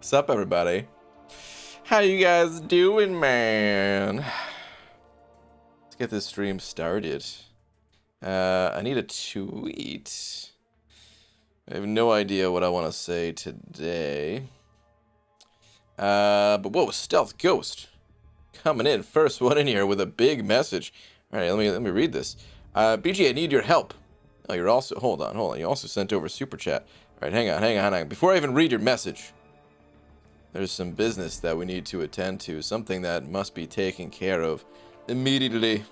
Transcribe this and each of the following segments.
What's up, everybody? How you guys doing, man? Let's get this stream started. I need a tweet. I have no idea what I want to say today. But whoa, Stealth Ghost coming in, first one in here with a big message. All right, let me read this. BG, I need your help. Oh, you're also hold on. You also sent over super chat. All right, hang on. Before I even read your message, there's some business that we need to attend to, something that must be taken care of immediately.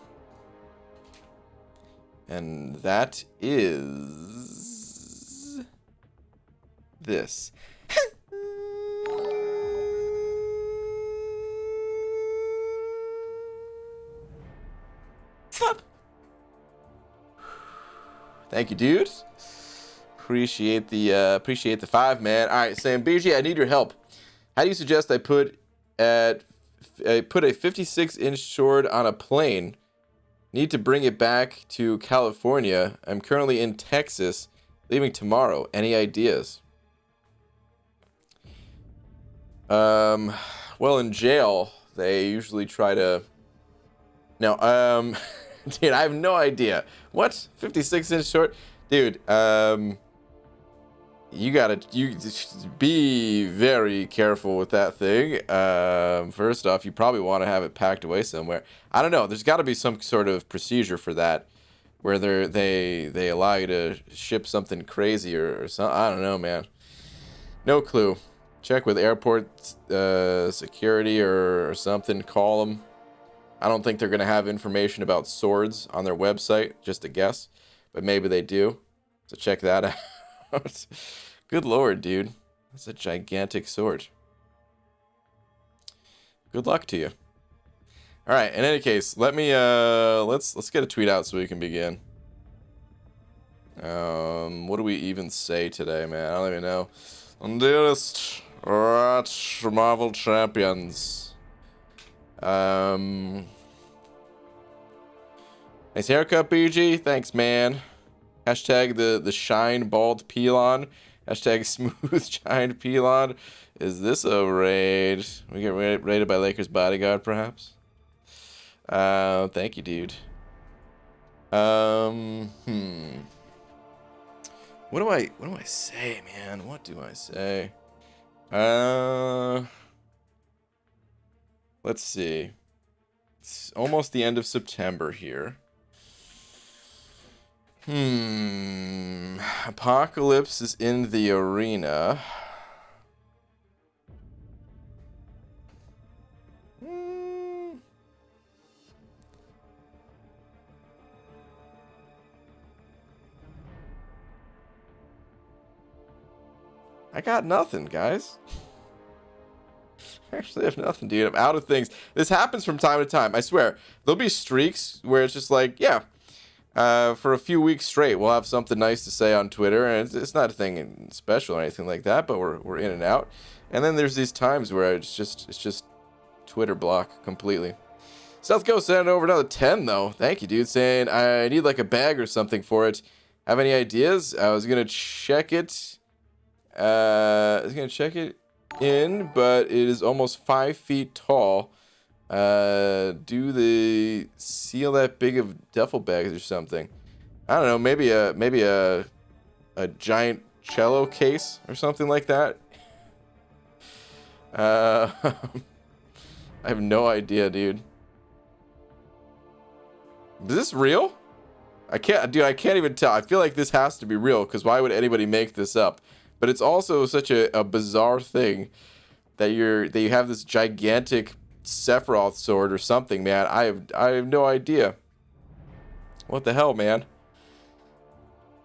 And that is this. Thank you, dude. Appreciate the 5, man. All right, Sam BG, I need your help. How do you suggest I put a 56-inch sword on a plane? Need to bring it back to California. I'm currently in Texas, leaving tomorrow. Any ideas? Well, in jail, they usually try to... No, dude, I have no idea. What? 56-inch sword? Dude, you be very careful with that thing. First off, you probably want to have it packed away somewhere. I don't know. There's got to be some sort of procedure for that, where they allow you to ship something crazy or something. I don't know, man. No clue. Check with airport security or something. Call them. I don't think they're gonna have information about swords on their website. Just a guess, but maybe they do. So check that out. Good lord, dude. That's a gigantic sword. Good luck to you. All right, in any case, let me let's get a tweet out so we can begin. What do we even say today, man? I don't even know. Dearest Marvel champions. Nice haircut, BG. Thanks, man. Hashtag the shine bald pelon. Hashtag smooth shine pelon. Is this a raid? We get raided by Lakers bodyguard, perhaps? Thank you, dude. What do I say, man? What do I say? Let's see. It's almost the end of September here. Apocalypse is in the arena. I got nothing, guys. I actually have nothing, dude. I'm out of things. This happens from time to time. I swear. There'll be streaks where it's just like, yeah. For a few weeks straight, we'll have something nice to say on Twitter, and it's not a thing special or anything like that, but we're in and out. And then there's these times where it's just Twitter block completely. South Coast sent over another 10 though. Thank you, dude. Saying I need like a bag or something for it. Have any ideas? I was gonna check it. In, but it is almost 5 feet tall. Do they seal that big of duffel bags or something? I don't know, maybe a giant cello case or something like that. I have no idea, dude. Is this real? I can't even tell. I feel like this has to be real, because why would anybody make this up? But it's also such a bizarre thing that you have this gigantic Sephiroth sword or something, man. I have no idea. What the hell, man?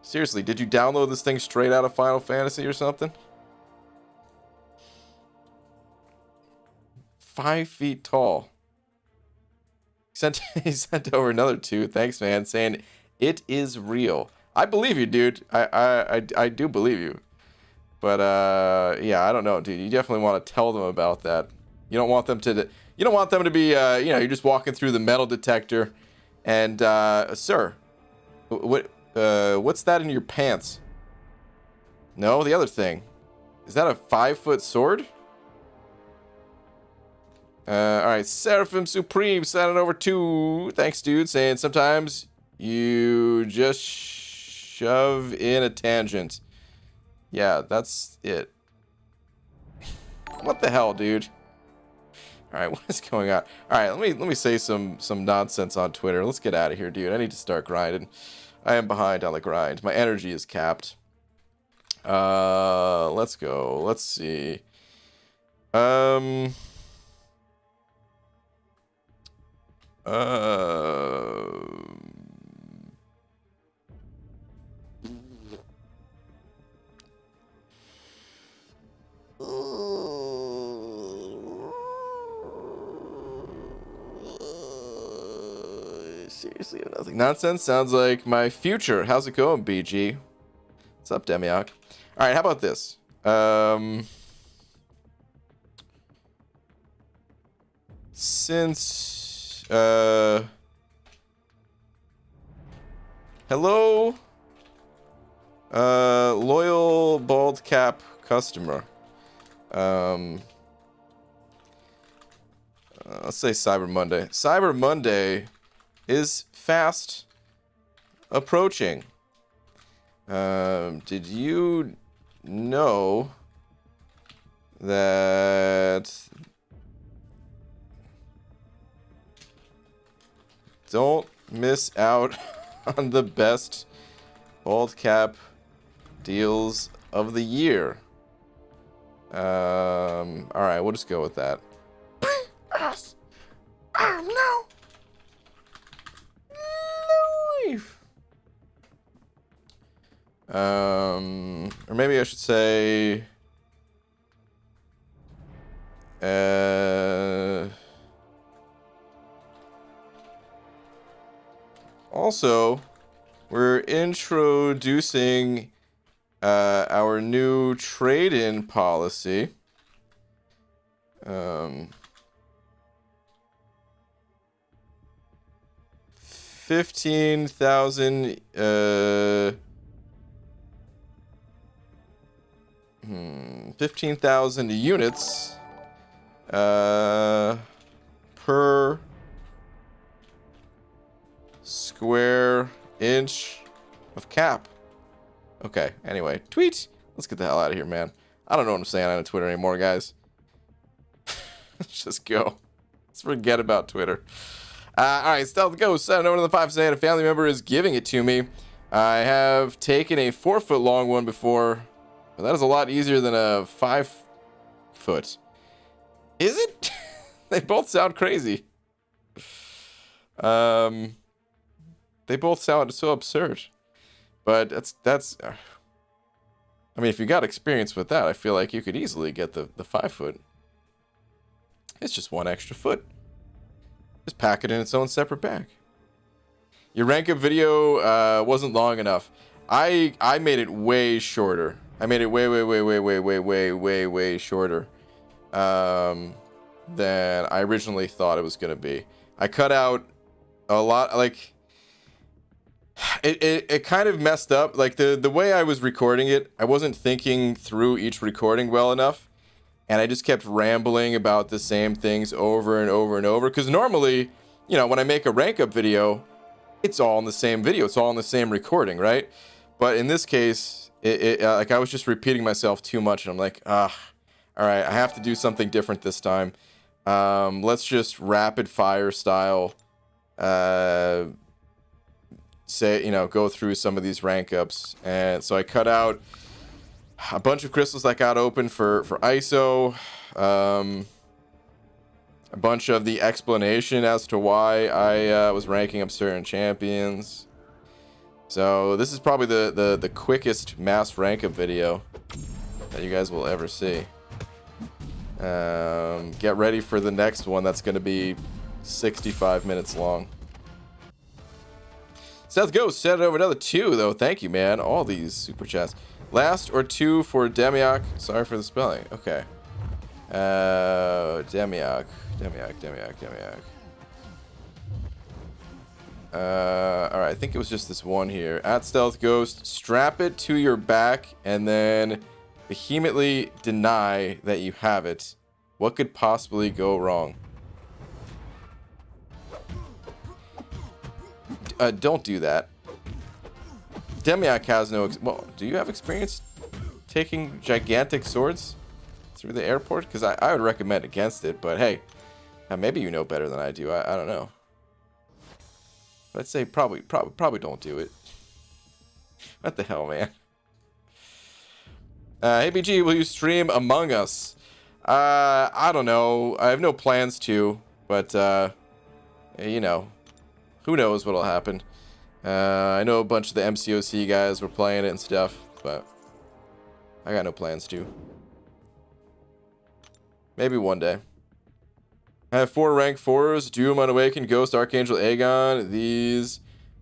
Seriously, did you download this thing straight out of Final Fantasy or something? 5 feet tall. He sent over another 2. Thanks, man. Saying it is real. I believe you, dude. I do believe you. But yeah, I don't know, dude. You definitely want to tell them about that. You don't want them to be, you're just walking through the metal detector, and sir, what's that in your pants? No, the other thing. Is that a 5-foot sword? All right, Seraphim Supreme signing over to. Thanks, dude. Saying sometimes you just shove in a tangent. Yeah, that's it. What the hell, dude? All right, what is going on? All right, let me say some nonsense on Twitter. Let's get out of here, dude. I need to start grinding. I am behind on the grind. My energy is capped. Let's go. Let's see. Seriously, nothing. Nonsense sounds like my future. How's it going, BG? What's up, Demiok? All right, how about this? Since hello, loyal bald cap customer. Let's say Cyber Monday. Cyber Monday is fast approaching. Did you know that? Don't miss out on the best bald cap deals of the year. All right, we'll just go with that. Us. Oh no. Or maybe I should say. Also, we're introducing our new trade-in policy. 15,000 15,000 units per square inch of cap. Okay, anyway, tweet. Let's get the hell out of here, man. I don't know what I'm saying on Twitter anymore, guys. Let's just go. Let's forget about Twitter. All right, Stealth Ghost, sending over to the 5 saying a family member is giving it to me. I have taken a 4-foot long one before, but that is a lot easier than a 5-foot. Is it? They both sound crazy. They both sound so absurd. But that's. I mean, if you got experience with that, I feel like you could easily get the 5-foot. It's just one extra foot. Just pack it in its own separate bag. Your rank up video wasn't long enough. I made it way shorter. I made it way shorter than I originally thought it was gonna be. I cut out a lot, like it kind of messed up. Like the way I was recording it, I wasn't thinking through each recording well enough. And I just kept rambling about the same things over and over and over. Because normally, you know, when I make a rank up video, it's all in the same video. It's all in the same recording, right? But in this case, like I was just repeating myself too much. And I'm like, all right, I have to do something different this time. Let's just rapid fire style, go through some of these rank ups. And so I cut out a bunch of crystals that got open for ISO, a bunch of the explanation as to why I was ranking up certain champions. So this is probably the quickest mass rank up video that you guys will ever see. Get ready for the next one that's going to be 65 minutes long. Seth Ghost sent over another 2 though. Thank you, man. All these super chats. Last or 2 for Demiok. Sorry for the spelling. Okay. Demiok. Alright, I think it was just this one here. At Stealth Ghost, strap it to your back and then vehemently deny that you have it. What could possibly go wrong? don't do that. Demiak has no... Well, do you have experience taking gigantic swords through the airport? Because I would recommend against it, but hey, maybe you know better than I do. I don't know. But I'd say probably don't do it. What the hell, man? Hey, BG, will you stream Among Us? I don't know. I have no plans to, but, you know, who knows what'll happen. I know a bunch of the MCOC guys were playing it and stuff, but I got no plans to. Maybe one day. I have 4 rank 4s, Doom, Unawakened, Ghost, Archangel, Aegon. These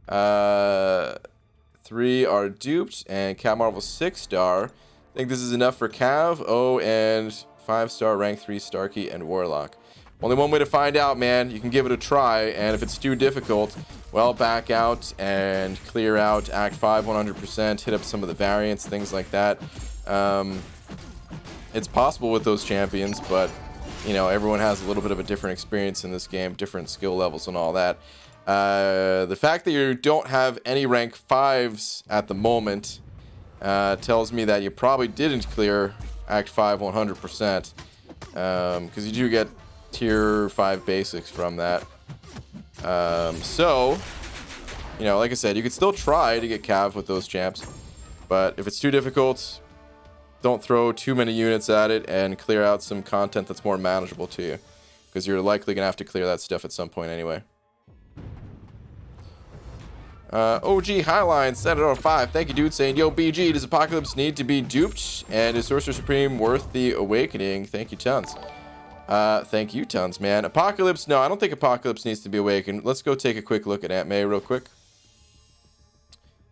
3 are duped, and Cat Marvel 6-star. I think this is enough for Cav. Oh, and 5-star rank 3 Starkey and Warlock. Only one way to find out, man. You can give it a try, and if it's too difficult, well, back out and clear out Act 5 100%, hit up some of the variants, things like that. It's possible with those champions, but, you know, everyone has a little bit of a different experience in this game, different skill levels and all that. The fact that you don't have any rank 5s at the moment tells me that you probably didn't clear Act 5 100%, because you do get tier 5 basics from that. So, you know, like I said, you could still try to get Cav with those champs, but if it's too difficult, don't throw too many units at it and clear out some content that's more manageable to you, because you're likely gonna have to clear that stuff at some point anyway. OG Highline set it on 5. Thank you, dude, saying, yo, BG, does Apocalypse need to be duped? And is Sorcerer Supreme worth the awakening? Thank you, tons. Thank you, tons, man. Apocalypse, no, I don't think Apocalypse needs to be awakened. Let's go take a quick look at Aunt May real quick.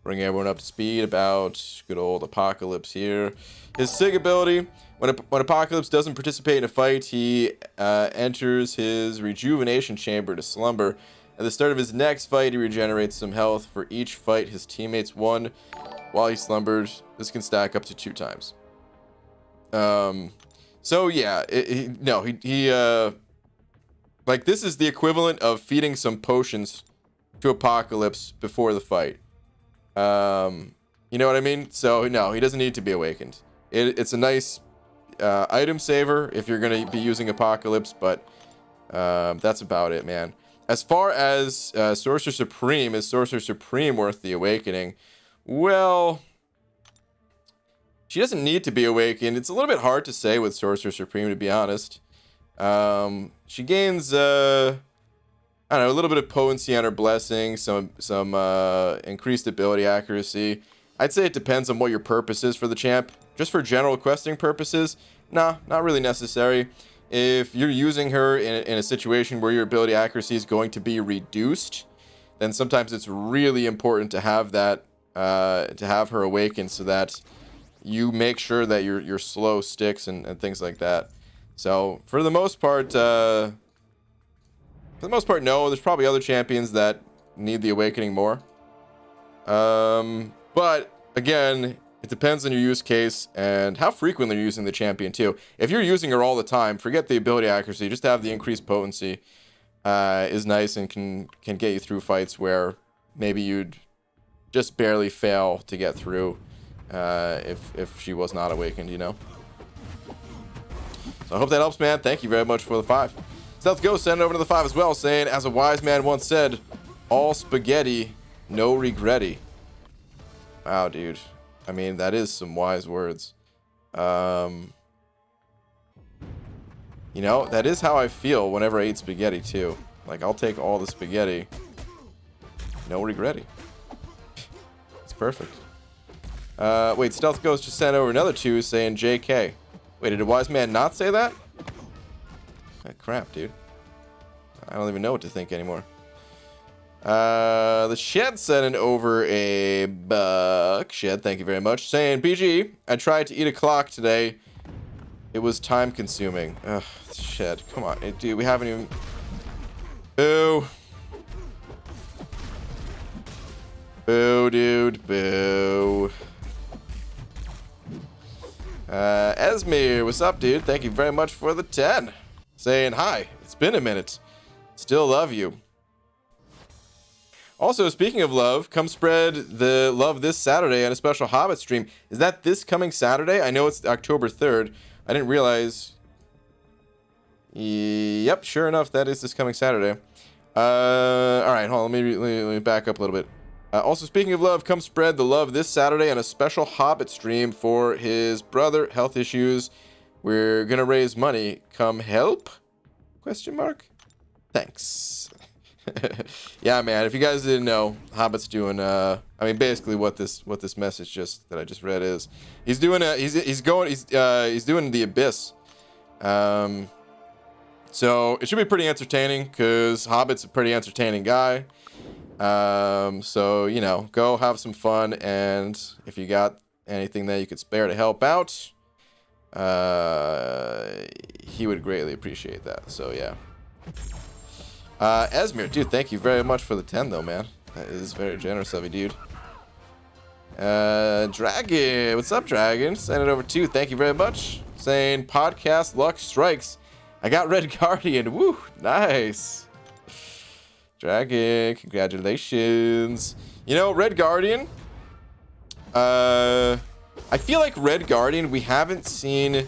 Bring everyone up to speed about good old Apocalypse here. His SIG ability, when Apocalypse doesn't participate in a fight, he enters his rejuvenation chamber to slumber. At the start of his next fight, he regenerates some health for each fight his teammates won while he slumbers. This can stack up to 2 times. So yeah, like, this is the equivalent of feeding some potions to Apocalypse before the fight. You know what I mean? So no, he doesn't need to be awakened. It's a nice item saver if you're gonna be using Apocalypse, but that's about it, man. As far as Sorcerer Supreme, is Sorcerer Supreme worth the awakening? Well, she doesn't need to be awakened. It's a little bit hard to say with Sorcerer Supreme, to be honest. She gains, I don't know, a little bit of potency on her blessing, some increased ability accuracy. I'd say it depends on what your purpose is for the champ. Just for general questing purposes, nah, not really necessary. If you're using her in a situation where your ability accuracy is going to be reduced, then sometimes it's really important to have that, to have her awakened, so that you make sure that your slow sticks and things like that. So for the most part, no. There's probably other champions that need the awakening more. But again, it depends on your use case and how frequently you're using the champion too. If you're using her all the time, forget the ability accuracy. Just have the increased potency is nice and can get you through fights where maybe you'd just barely fail to get through if she was not awakened, you know. So I hope that helps, man. Thank you very much for the 5. Stealth Ghost sent over to the 5 as well, saying, as a wise man once said, all spaghetti, no regretty. Wow, dude. I mean, that is some wise words. You know, that is how I feel whenever I eat spaghetti, too. Like, I'll take all the spaghetti. No regretty. It's perfect. Wait, Stealth Ghost just sent over another 2 saying JK. Wait, did a wise man not say that? Ah, crap, dude. I don't even know what to think anymore. The Shed sent over a buck. Shed, thank you very much. Saying, BG, I tried to eat a clock today. It was time consuming. Ugh, Shed, come on. Dude, we haven't even... Boo. Boo, dude. Boo. Esmir, what's up, dude? Thank you very much for the 10. Saying, hi, it's been a minute. Still love you. Also, speaking of love, come spread the love this Saturday on a special Hobbit stream. Is that this coming Saturday? I know it's October 3rd. I didn't realize. Yep, sure enough, that is this coming Saturday. All right, hold on. Let me back up a little bit. Also, speaking of love, come spread the love this Saturday on a special Hobbit stream for his brother, health issues. We're gonna raise money. Come help? Question mark. Thanks. Yeah, man. If you guys didn't know, Hobbit's doing. I mean, basically, what this message that I just read is. He's doing. He's doing the Abyss. So it should be pretty entertaining because Hobbit's a pretty entertaining guy. So, you know, go have some fun, and if you got anything that you could spare to help out, he would greatly appreciate that. So, yeah. Esmir, dude, thank you very much for the 10, though, man. That is very generous of you, dude. Dragon, what's up, Dragon? Send it over to you. Thank you very much. Saying podcast luck strikes. I got Red Guardian. Woo, nice. Dragon, congratulations. You know, Red Guardian, I feel like Red Guardian, we haven't seen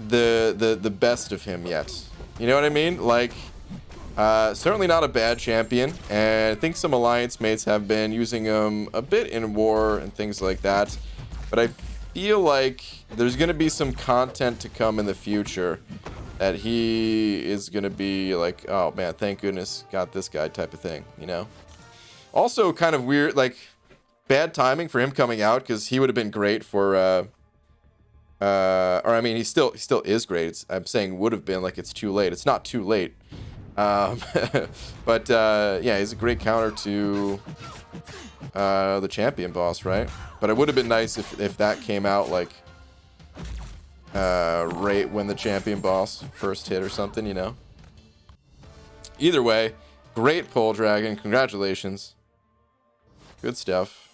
the best of him yet. You know what I mean? Like, certainly not a bad champion, and I think some alliance mates have been using him a bit in war and things like that, but I feel like there's going to be some content to come in the future that he is going to be like, oh man, thank goodness got this guy type of thing, you know? Also kind of weird, like, bad timing for him coming out, because he would have been great for, or I mean, he still is great. I'm saying would have been, like it's too late. It's not too late. But, yeah, he's a great counter to the champion boss, right? But it would have been nice if that came out, like, right when the champion boss first hit or something, you know? Either way, great pull, Dragon. Congratulations. Good stuff.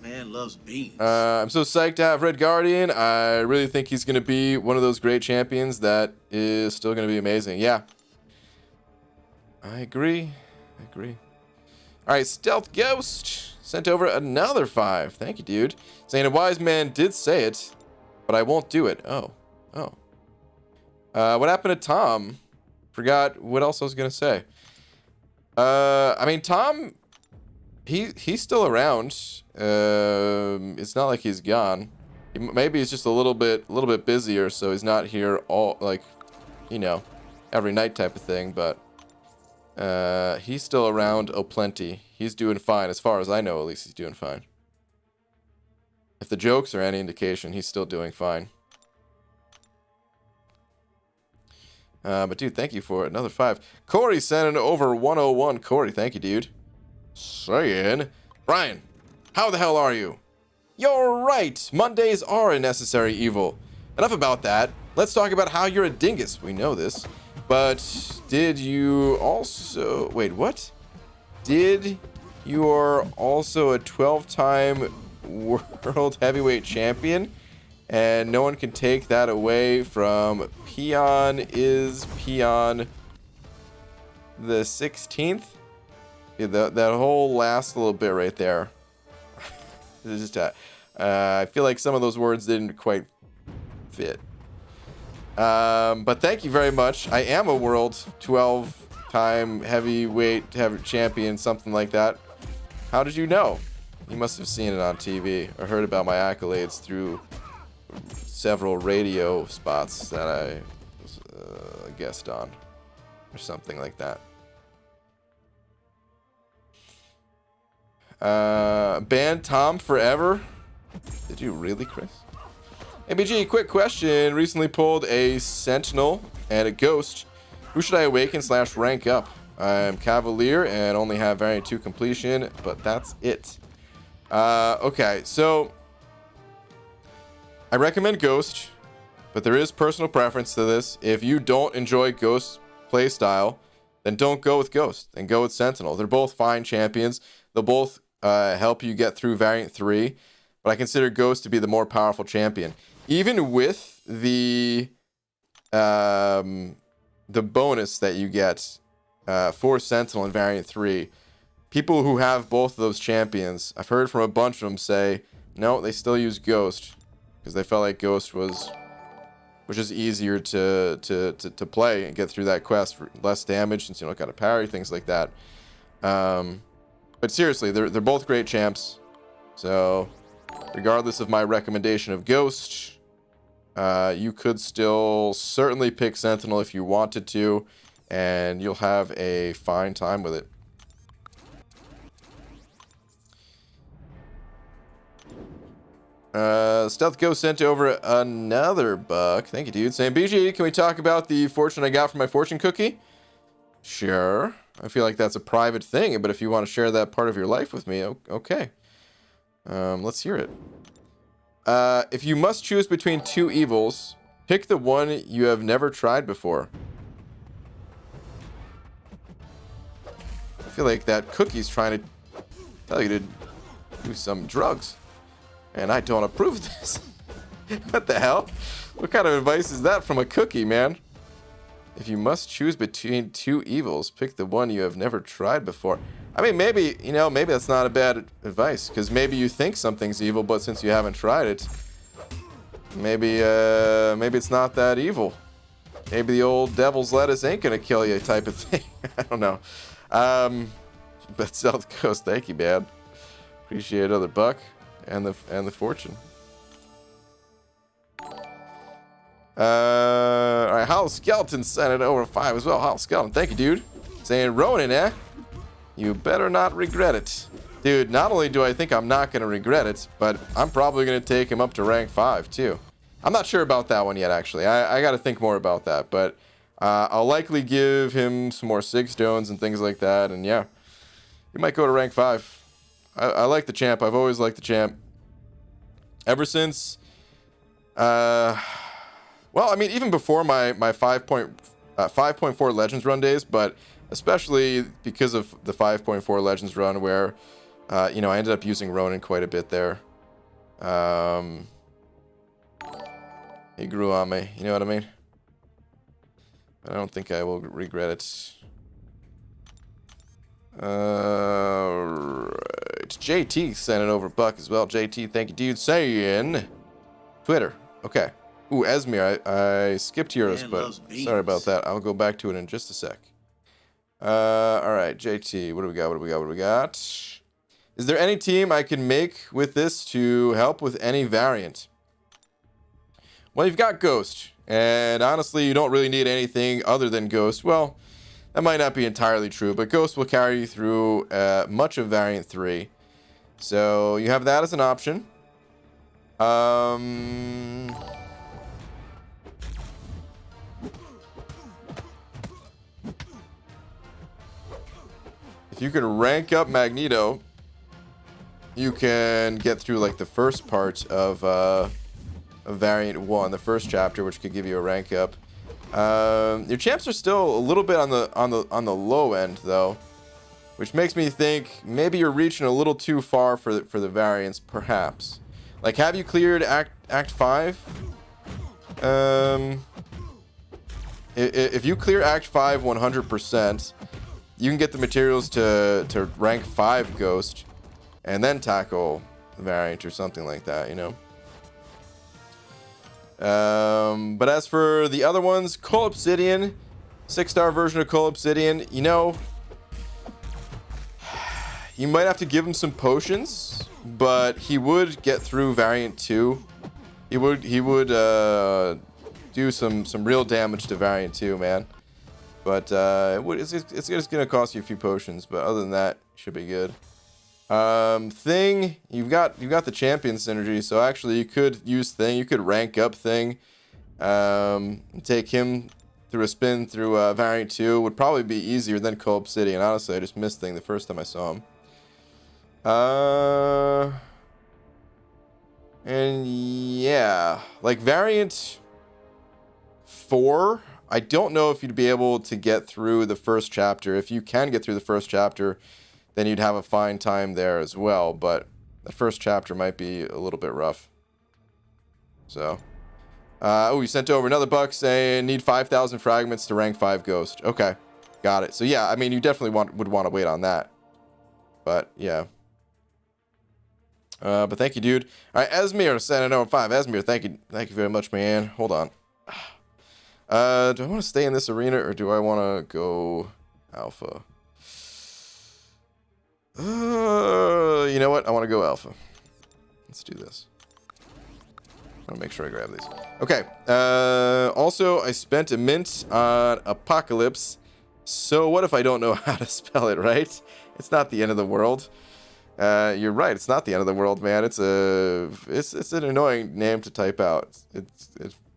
Man loves beans. I'm so psyched to have Red Guardian. I really think he's going to be one of those great champions that is still going to be amazing. Yeah. I agree. All right, Stealth Ghost sent over another 5. Thank you, dude. Saying a wise man did say it, but I won't do it. Oh. What happened to Tom? Forgot what else I was going to say. I mean, Tom, he's still around. It's not like he's gone. Maybe he's just a little bit busier, so he's not here all, like, you know, every night type of thing, but he's still around plenty. He's doing fine, as far as I know. At least he's doing fine. If the jokes are any indication, he's still doing fine. But dude, thank you for another 5. Corey sending over 101. Corey, thank you, dude. Saying, Brian, how the hell are you? You're right. Mondays are a necessary evil. Enough about that. Let's talk about how you're a dingus. We know this. But did you also... Wait, what? Did you are also a 12-time world heavyweight champion? And no one can take that away from Peon is Peon the 16th? Yeah, that whole last little bit right there. It's just, I feel like some of those words didn't quite fit. But thank you very much. I am a world 12-time heavyweight champion, something like that. How did you know? You must have seen it on TV or heard about my accolades through several radio spots that I was a guest on or something like that. Ban Tom forever? Did you really, Chris? ABG, quick question. Recently pulled a Sentinel and a Ghost. Who should I awaken / rank up? I'm Cavalier and only have variant 2 completion, but that's it. Okay, so I recommend Ghost, but there is personal preference to this. If you don't enjoy Ghost playstyle, then don't go with Ghost and go with Sentinel. They're both fine champions. They'll both help you get through variant 3, but I consider Ghost to be the more powerful champion. Even with the bonus that you get for Sentinel in Variant 3. People who have both of those champions, I've heard from a bunch of them say, no, they still use Ghost because they felt like Ghost was just easier to play and get through that quest for less damage since you don't got to parry, things like that. But seriously, they're both great champs. So regardless of my recommendation of Ghost, you could still certainly pick Sentinel if you wanted to, and you'll have a fine time with it. Stealth Ghost sent over another buck. Thank you, dude. Saying, BG, can we talk about the fortune I got from my fortune cookie? Sure. I feel like that's a private thing, but if you want to share that part of your life with me, okay. Let's hear it. If you must choose between two evils, pick the one you have never tried before. I feel like that cookie's trying to tell you to do some drugs. And I don't approve of this. What the hell? What kind of advice is that from a cookie, man? If you must choose between two evils, pick the one you have never tried before. I mean, maybe, you know, maybe that's not a bad advice. Because maybe you think something's evil, but since you haven't tried it, maybe it's not that evil. Maybe the old devil's lettuce ain't gonna kill you type of thing. I don't know. But South Coast, thank you, man. Appreciate another buck. And the fortune. Alright, Hal Skeleton sent it over 5 as well. Hal Skeleton, thank you, dude. Saying, Ronin, eh? You better not regret it. Dude, not only do I think I'm not going to regret it, but I'm probably going to take him up to rank 5, too. I'm not sure about that one yet, actually. I got to think more about that, but I'll likely give him some more Sig Stones and things like that, and yeah. He might go to rank 5. I like the champ. I've always liked the champ. Ever since, well, I mean, even before my 5.4 Legends run days, but especially because of the 5.4 Legends run where, you know, I ended up using Ronin quite a bit there. He grew on me, you know what I mean? I don't think I will regret it. Right. JT sent it over buck as well. JT, thank you, dude. Saying Twitter. Okay. Ooh, Esmir, I skipped yours, but sorry about that. I'll go back to it in just a sec. All right, JT, what do we got? Is there any team I can make with this to help with any variant? Well, you've got Ghost, and honestly, you don't really need anything other than Ghost. Well, that might not be entirely true, but Ghost will carry you through much of Variant 3. So you have that as an option. If you can rank up Magneto, you can get through like the first part of Variant 1, the first chapter, which could give you a rank up. Your champs are still a little bit on the low end though, which makes me think maybe you're reaching a little too far for the variants, perhaps. Like, have you cleared Act 5? If you clear Act 5 100%, you can get the materials to rank 5 Ghost, and then tackle variant or something like that, you know. But as for the other ones, Cole Obsidian, 6-star version of Cole Obsidian, you know, you might have to give him some potions, but he would get through Variant 2. He would do some real damage to Variant 2, man. But it's just gonna cost you a few potions, but other than that, should be good. Thing, you've got the champion synergy, so actually you could use Thing. You could rank up Thing, take him through a spin through Variant 2. Would probably be easier than Cole Obsidian. Honestly, I just missed Thing the first time I saw him. And yeah, like Variant 4, I don't know if you'd be able to get through the first chapter. If you can get through the first chapter, then you'd have a fine time there as well, but the first chapter might be a little bit rough. So, oh, you sent over another buck saying need 5,000 fragments to rank 5 Ghost. Okay. Got it. So yeah, I mean, you definitely would want to wait on that. But yeah. But thank you, dude. All right, Esmir, sending number 5. Esmir, thank you very much, man. Hold on. Do I want to stay in this arena or do I want to go alpha? You know what? I want to go alpha. Let's do this. I want to make sure I grab these. Okay. Also, I spent a mint on Apocalypse. So what if I don't know how to spell it, right? It's not the end of the world. You're right. It's not the end of the world, man. It's an annoying name to type out. It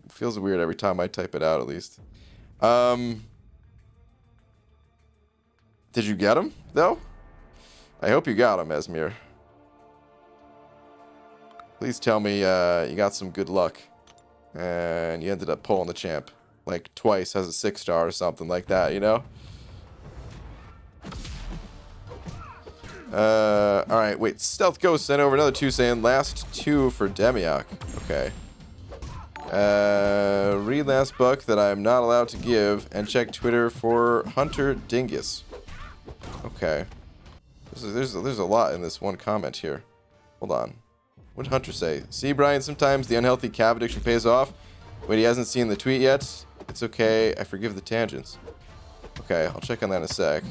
feels weird every time I type it out, at least. Did you get him, though? I hope you got him, Esmir. Please tell me you got some good luck. And you ended up pulling the champ. Like, twice as a 6-star or something like that, you know? Alright, wait. Stealth Ghost sent over another 2 saying last 2 for Demiok. Okay. Read last buck that I'm not allowed to give and check Twitter for Hunter Dingus. Okay. There's a lot in this one comment here. Hold on. What did Hunter say? See, Brian, sometimes the unhealthy cab addiction pays off. Wait, he hasn't seen the tweet yet? It's okay. I forgive the tangents. Okay, I'll check on that in a sec.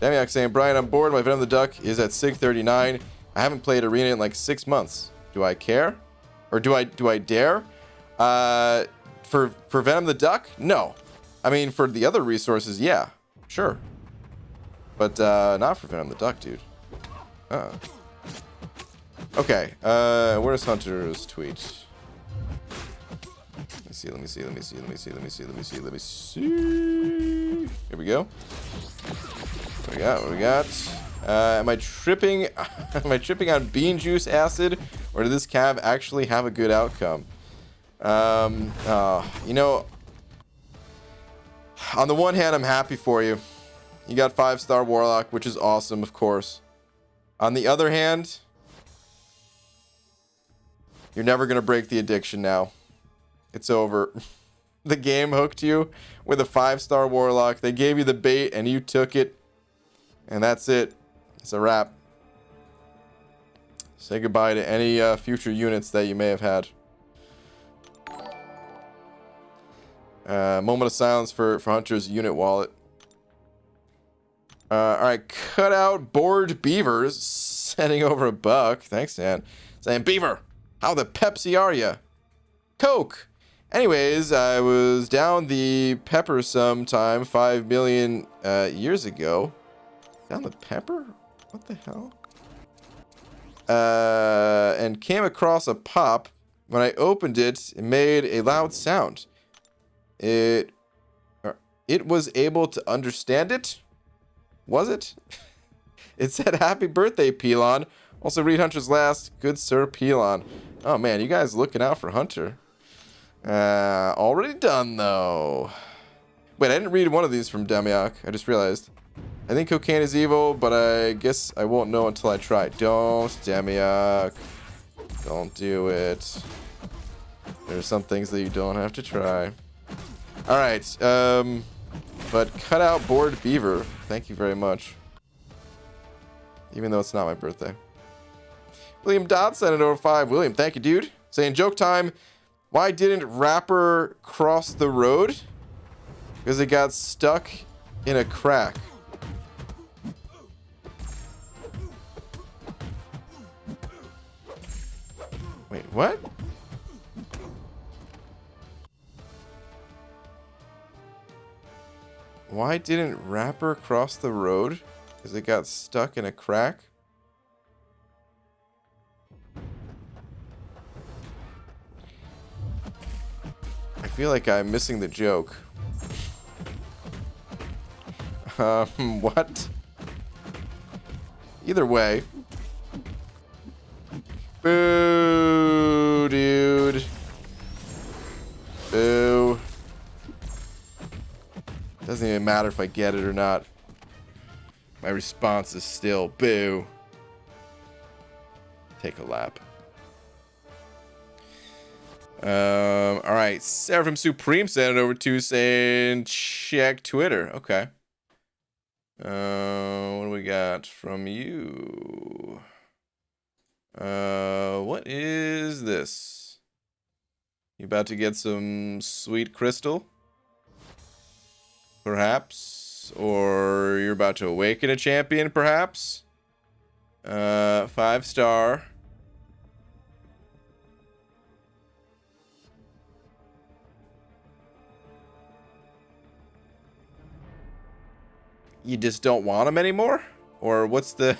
Damiak saying, Brian, I'm bored. My Venom the Duck is at 639. I haven't played Arena in like 6 months. Do I care? Or do I dare? For Venom the Duck? No. I mean, for the other resources, yeah. Sure. But not for Venom the Duck, dude. Okay. Where's Hunter's tweet? Let me see. Here we go. What we got? Am I tripping? Am I tripping on bean juice acid, or did this cab actually have a good outcome? You know, on the one hand, I'm happy for you. You got 5-star Warlock, which is awesome, of course. On the other hand, you're never gonna break the addiction now. It's over. The game hooked you with a 5-star Warlock. They gave you the bait and you took it. And that's it. It's a wrap. Say goodbye to any future units that you may have had. Moment of silence for Hunter's unit wallet. Alright, cut out bored beavers. Sending over a buck. Thanks, Dan. Saying, Beaver, how the Pepsi are ya? Coke. Anyways, I was down the pepper sometime 5 million years ago. Down the pepper? What the hell? And came across a pop. When I opened it, it made a loud sound. It was able to understand it? Was it? It said, happy birthday, Pelon. Also, read Hunter's last. Good Sir Pelon. Oh, man, you guys looking out for Hunter. Already done, though. Wait, I didn't read one of these from Demiok. I just realized. I think cocaine is evil, but I guess I won't know until I try. Don't, Demiok. Don't do it. There's some things that you don't have to try. Alright, but cut out bored beaver. Thank you very much. Even though it's not my birthday. William Dodd sent it over 5. William, thank you, dude. Saying, joke time. Why didn't Rapper cross the road? Because it got stuck in a crack. Wait, what? Why didn't Rapper cross the road? Because it got stuck in a crack? I feel like I'm missing the joke. What? Either way. Boo, dude. Boo. Doesn't even matter if I get it or not. My response is still boo. Take a lap. Alright, Seraphim Supreme sent it over to saying check Twitter. Okay. What do we got from you? What is this? You about to get some sweet crystal? Perhaps? Or you're about to awaken a champion, perhaps? 5-star. You just don't want him anymore? Or what's going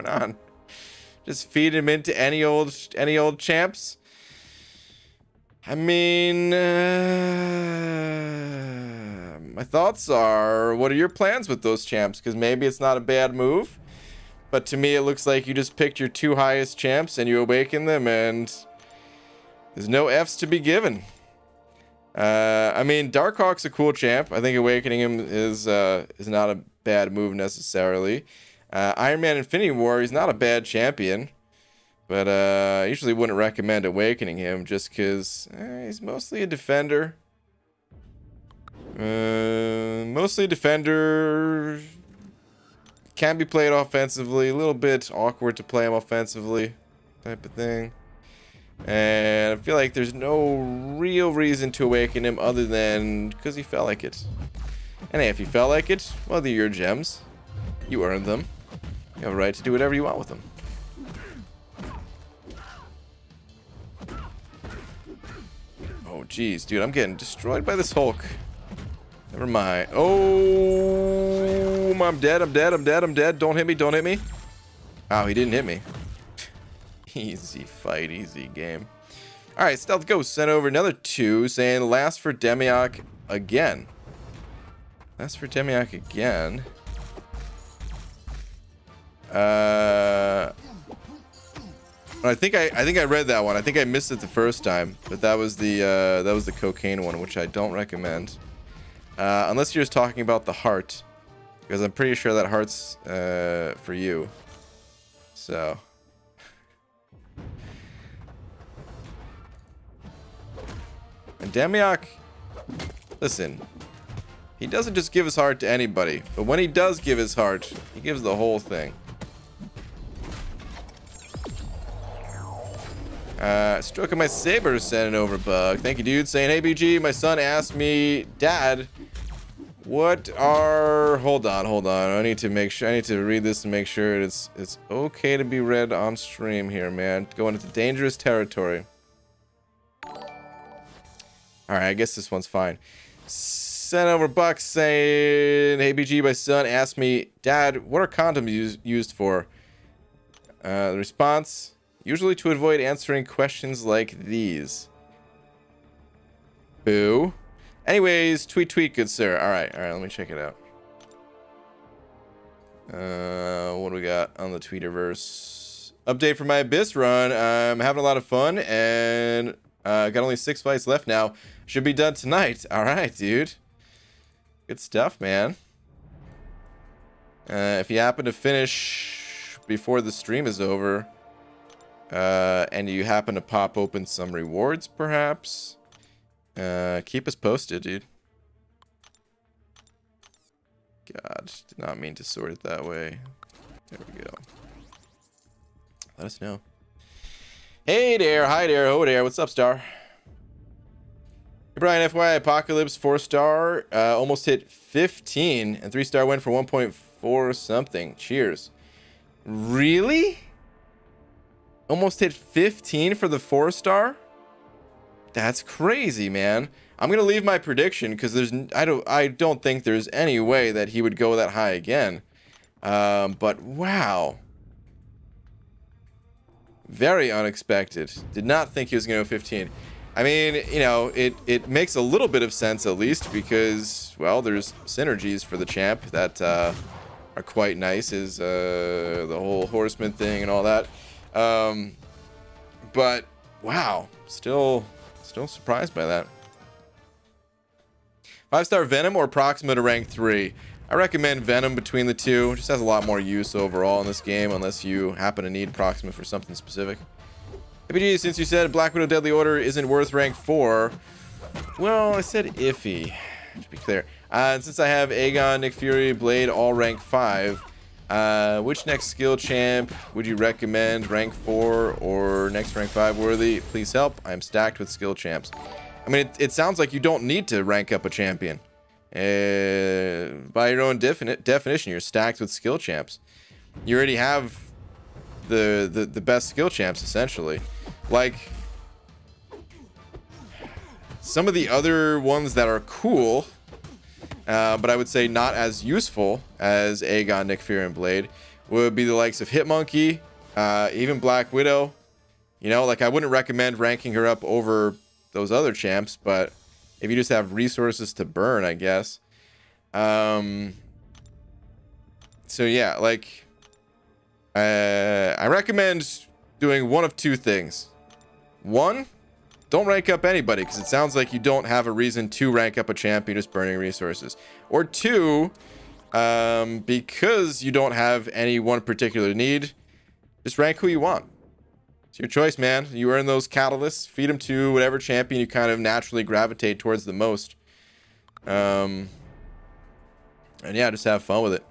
on? Just feed him into any old champs? I mean, my thoughts are, what are your plans with those champs? Because maybe it's not a bad move, but to me it looks like you just picked your 2 highest champs and you awaken them, and there's no Fs to be given. I mean, Darkhawk's a cool champ. I think awakening him is not a bad move necessarily. Iron Man Infinity War, he's not a bad champion, but I usually wouldn't recommend awakening him just because he's mostly a defender. Mostly a defender. Can be played offensively. A little bit awkward to play him offensively, type of thing. And I feel like there's no real reason to awaken him other than because he felt like it. And hey, if you felt like it, well, they're your gems. You earned them. You have a right to do whatever you want with them. Oh, geez, dude, I'm getting destroyed by this Hulk. Never mind. Oh, I'm dead, I'm dead, I'm dead, I'm dead. Don't hit me, don't hit me. Oh, he didn't hit me. Easy fight, easy game. Alright, Stealth Ghost sent over another 2 saying last for Demiok again. Last for Demiok again. I think I read that one. I think I missed it the first time, but that was the cocaine one, which I don't recommend. Unless you're just talking about the heart, because I'm pretty sure that heart's for you. So. And Demiok, listen, he doesn't just give his heart to anybody, but when he does give his heart, he gives the whole thing. Stroking my saber, sending over bug. Thank you, dude. Saying, hey, BG, my son asked me, Dad, what are... Hold on. I need to make sure. I need to read this and make sure it's okay to be read on stream here, man. Going into dangerous territory. All right, I guess this one's fine. Sent over Buck saying, hey, BG, my son asked me, Dad, what are condoms used for? The response, usually to avoid answering questions like these. Boo. Anyways, tweet, good sir. All right, let me check it out. What do we got on the Tweeterverse? Update for my Abyss run. I'm having a lot of fun, and got only 6 fights left now. Should be done tonight. All right, dude. Good stuff, man. If you happen to finish before the stream is over, and you happen to pop open some rewards, perhaps, keep us posted, dude. God, did not mean to sort it that way. There we go. Let us know. Hey there, hi there, oh there, what's up, Star? Hey Brian, FYI, Apocalypse 4-star, almost hit 15, and 3-star went for 1.4 something. Cheers. Really? Almost hit 15 for the 4-star? That's crazy, man. I'm gonna leave my prediction because I don't think there's any way that he would go that high again. But wow. Very unexpected. Did not think he was going to go 15. I mean, you know, it makes a little bit of sense at least because, well, there's synergies for the champ that are quite nice. Is the whole horseman thing and all that. But wow, still surprised by that. 5-star Venom or Proxima to rank 3. I recommend Venom between the two. It just has a lot more use overall in this game, unless you happen to need Proxima for something specific. APG, since you said Black Widow Deadly Order isn't worth rank 4, well, I said iffy. to be clear. And since I have Aegon, Nick Fury, Blade, all rank 5, which next skill champ would you recommend? Rank 4 or next rank 5 worthy? Please help. I'm stacked with skill champs. I mean, it sounds like you don't need to rank up a champion. By your own definition, you're stacked with skill champs. You already have the best skill champs, essentially. Like, some of the other ones that are cool, but I would say not as useful as Aegon, Nick Fury, and Blade, would be the likes of Hitmonkey, even Black Widow. You know, like, I wouldn't recommend ranking her up over those other champs, but if you just have resources to burn, I guess. So yeah, like, I recommend doing one of two things. One, don't rank up anybody, because it sounds like you don't have a reason to rank up a champ, you're just burning resources. Or two, because you don't have any one particular need, just rank who you want. It's your choice, man. You earn those catalysts, feed them to whatever champion you kind of naturally gravitate towards the most. And yeah, just have fun with it.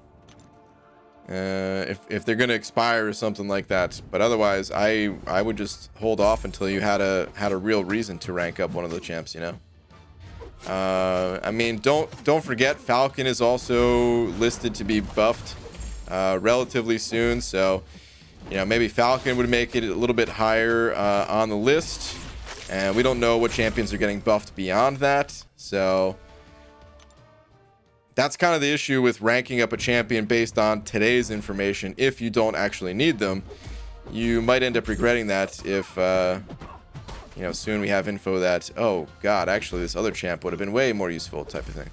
If they're gonna expire or something like that, but otherwise, I would just hold off until you had a real reason to rank up one of the champs, you know. I mean, don't forget, Falcon is also listed to be buffed relatively soon, so you know, maybe Falcon would make it a little bit higher on the list, and we don't know what champions are getting buffed beyond that, so that's kind of the issue with ranking up a champion based on today's information. If you don't actually need them, you might end up regretting that if, you know, soon we have info that, oh, God, actually, this other champ would have been way more useful type of thing.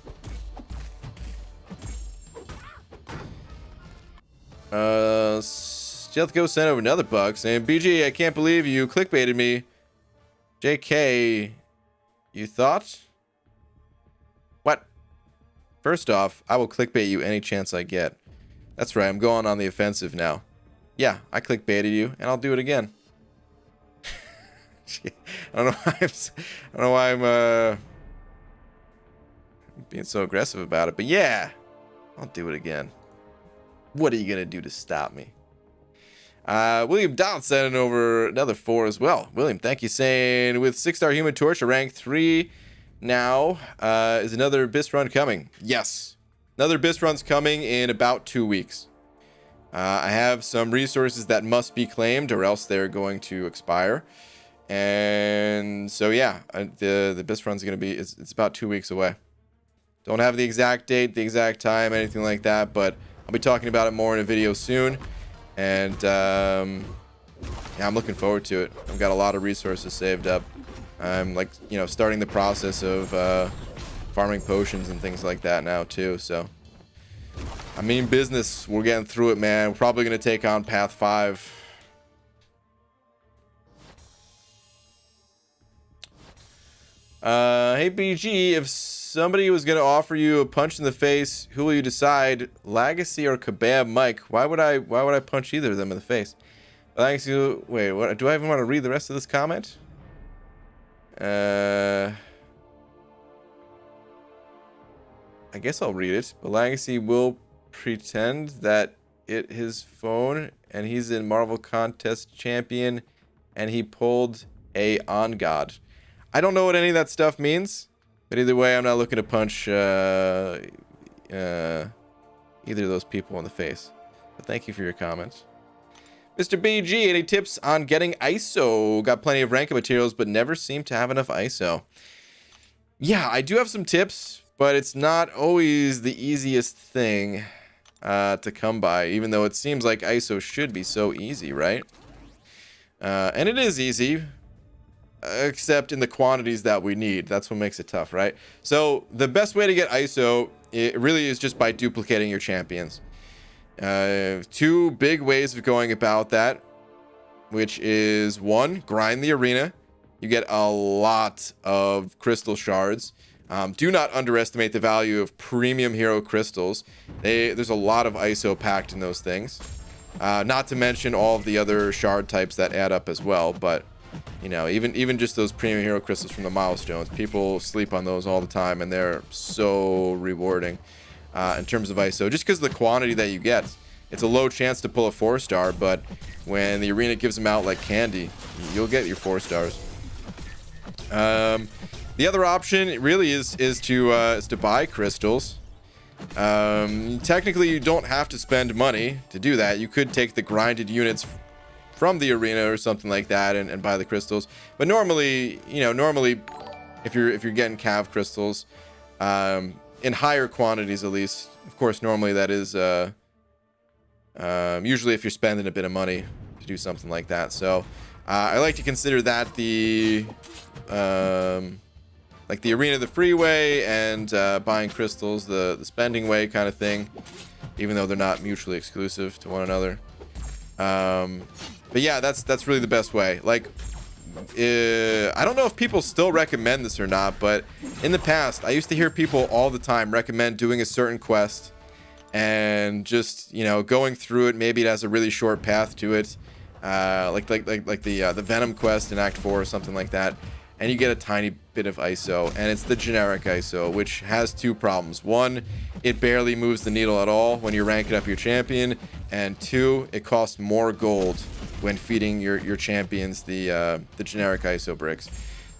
Stealth Ghost sent over another bug saying, BG, I can't believe you clickbaited me. JK, you thought? What? First off, I will clickbait you any chance I get. That's right, I'm going on the offensive now. Yeah, I clickbaited you, and I'll do it again. I don't know why I'm being so aggressive about it, but yeah, I'll do it again. What are you gonna do to stop me? William Donald sending over another 4 as well. William, thank you, saying with 6-star Human Torch, a rank 3 now, is another Abyss run coming? Yes, another Abyss run's coming in about 2 weeks. I have some resources that must be claimed or else they're going to expire. And so yeah, the Abyss run's going to be, it's about 2 weeks away. Don't have the exact date, the exact time, anything like that, but I'll be talking about it more in a video soon. And yeah, I'm looking forward to it. I've got a lot of resources saved up. I'm like, you know, starting the process of farming potions and things like that now too. So I mean, business, we're getting through it, man. We're probably going to take on Path 5. Hey BG, if somebody was going to offer you a punch in the face, who will you decide? Legacy or Kebab Mike? Why would I punch either of them in the face? Legacy, wait, what? Do I even want to read the rest of this comment? I guess I'll read it. But Legacy will pretend that it his phone and he's in Marvel Contest Champion and he pulled a on God. I don't know what any of that stuff means, but either way, I'm not looking to punch either of those people in the face. But thank you for your comments. Mr. BG, any tips on getting ISO? Got plenty of rank materials, but never seem to have enough ISO. Yeah, I do have some tips, but it's not always the easiest thing to come by, even though it seems like ISO should be so easy, right? And it is easy, except in the quantities that we need. That's what makes it tough, right? So the best way to get ISO, it really is just by duplicating your champions. Two big ways of going about that, which is one, grind the arena. You get a lot of crystal shards. Do not underestimate the value of premium hero crystals. There's a lot of ISO packed in those things. Not to mention all of the other shard types that add up as well. But You know, even just those premium hero crystals from the milestones, people sleep on those all the time, and they're so rewarding in terms of ISO. Just because of the quantity that you get, it's a low chance to pull a 4-star, but when the arena gives them out like candy, you'll get your 4 stars. The other option really is to buy crystals. Technically, you don't have to spend money to do that. You could take the grinded units from the arena or something like that and buy the crystals. But normally, if you're getting cav crystals, in higher quantities at least, of course, normally that is usually if you're spending a bit of money to do something like that. So I like to consider that the like the arena the free way, and buying crystals the spending way kind of thing, even though they're not mutually exclusive to one another. But yeah, that's really the best way. Like, I don't know if people still recommend this or not, but in the past, I used to hear people all the time recommend doing a certain quest and just, going through it. Maybe it has a really short path to it, like the Venom quest in Act 4 or something like that. And you get a tiny bit of ISO, and it's the generic ISO, which has 2 problems. 1, it barely moves the needle at all when you're ranking up your champion, and 2, it costs more gold when feeding your champions the generic ISO bricks.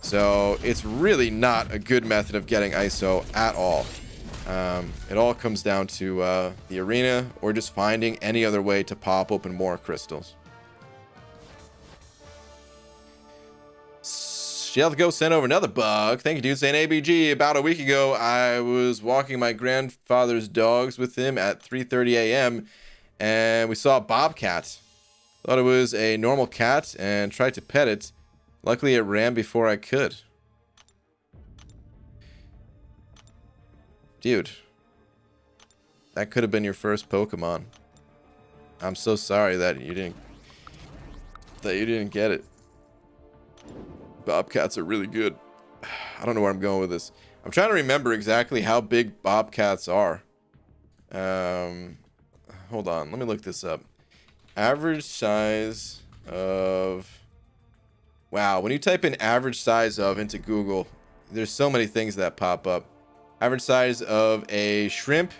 So it's really not a good method of getting ISO at all. It all comes down to the arena, or just finding any other way to pop open more crystals. She'll go send over another bug. Thank you, dude. Saying ABG. About a week ago, I was walking my grandfather's dogs with him at 3:30 a.m. and we saw a bobcat. Thought it was a normal cat and tried to pet it. Luckily, it ran before I could. Dude, that could have been your first Pokemon. I'm so sorry that you didn't get it. Bobcats are really good. I don't know where I'm going with this. I'm trying to remember exactly how big bobcats are. Hold on, let me look this up. Average size of... Wow, when you type in average size of into Google, there's so many things that pop up. Average size of a shrimp,